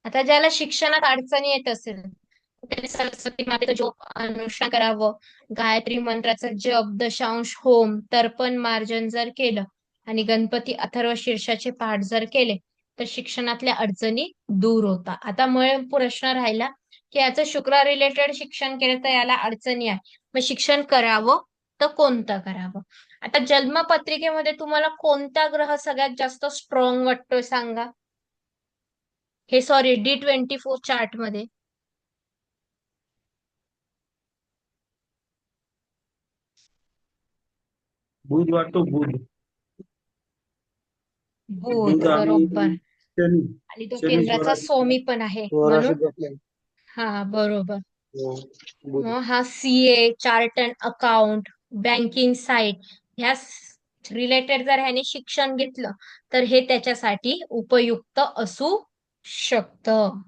आता ज्याला शिक्षणात अडचणी येत असेल त्याने सरस्वती मातेचं जप अनुष्ठान करावं, गायत्री मंत्राचं जप, दशांश होम, तर्पण मार्जन जर केलं आणि गणपती अथर्व शीर्षाचे पाठ जर केले तर शिक्षणातल्या अडचणी दूर होतात. आता मग प्रश्न राहिला की याचं शुक्र रिलेटेड शिक्षण केलं तर याला अडचणी आहे, मग शिक्षण करावं तर कोणतं करावं? आता जन्मपत्रिकेमध्ये तुम्हाला कोणता ग्रह सगळ्यात जास्त स्ट्रॉंग वाटतोय सांगा? हे सॉरी D24 चार्ट मध्ये. बुध वाटतो, बुध. बुध बुध आणि बरोबर. शनी. आणि तो शनी केंद्राचा स्वराशीत. स्वामी पण आहे स्वराशीत म्हणून बसलाय. हा बरोबर. हो, बुध. मग हा CA, chart and account, banking site ह्या रिलेटेड जर ह्याने शिक्षण घेतलं तर हे त्याच्यासाठी उपयुक्त असू शकतं.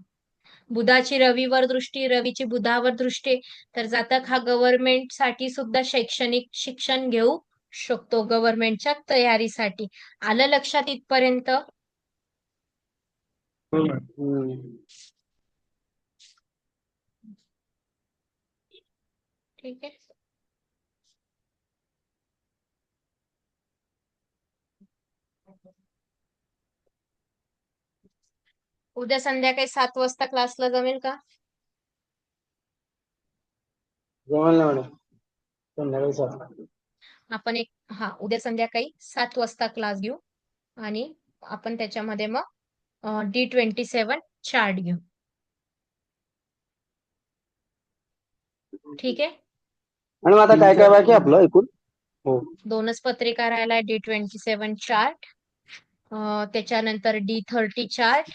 बुधाची रवीवर दृष्टी, रवीची बुधावर दृष्टी, तर जातक हा गव्हर्नमेंट साठी सुद्धा शैक्षणिक शिक्षण घेऊ शकतो, गव्हर्नमेंटच्या तयारीसाठी. आलं लक्षात इथपर्यंत? हो ना. ठीक आहे. उद्या संध्याकाळी 7 वाजता क्लासला जमेल का? जमेल ना मॅडम, संध्याकाळी 7. आपण उद्या संध्याकाळी 7 वाजता क्लास घेऊ आणि आपण त्याच्यामध्ये मग D27 चार्ट घेऊ. ठीक आहे. मॅडम आता काय काय बाकी आहे आपलं एकूण? हो, 2च पत्रिका राहिलाय, D27 चार्ट, त्याच्यानंतर D30 चार्ट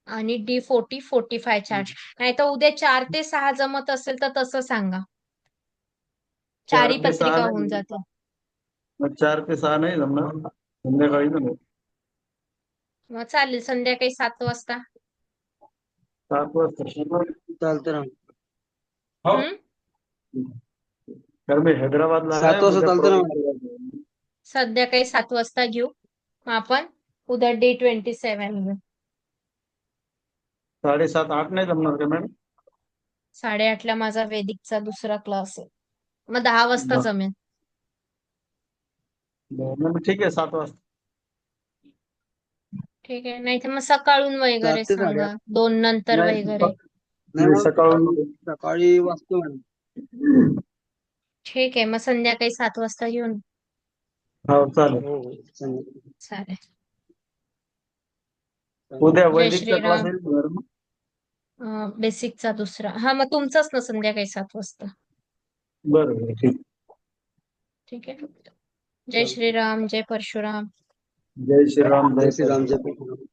आणि D40-45 चार्ट. नाही तर उद्या 4 ते 6 जमत असेल तर तसं सांगा, 4 4ही ते 6 पत्रिका होऊन नाही. जातील. मग 4 ते 6 नाही जमणार, संध्याकाळी जमेल. मग चालेल संध्याकाळी 7 वाजता. 7 वाजता. चालतं ना. हम्म. कारण मी हैदराबादला आहे 7 वाजता उद्या, चालतं ना परवा. मॅडम. संध्याकाळी 7 वाजता घेऊ. मग आपण उद्या D27 घेऊ. 7:30-8 नाही जमणार का मॅडम? 8:30 ला माझा वेदिकचा दुसरा क्लास आहे, मग 10 वाजता जमेल. मग ठीक आहे, 7 वाजता. ठीक आहे, नाही तर मग सकाळून 7 वगैरे ते सांगा, 8:30. 2 नंतर नाही, वगैरे. नाही मॅडम, सकाळून. सकाळी वाजतो मॅडम. ठीक आहे, मग संध्याकाळी 7 वाजता घेऊन. हो चालेल. हो हो, संध्याकाळी. चालेल. उद्या जय वैदिकचा क्लास श्रीराम. आहे ना मॅडम? बेसिकचा दुसरा, मग तुमचाच ना संध्याकाळी 7 वाजता. बरोबर, ठीक. ठीक आहे. जय श्रीराम, जय परशुराम. जय श्रीराम, जय जय श्रीराम, जय परशुराम. परशुराम.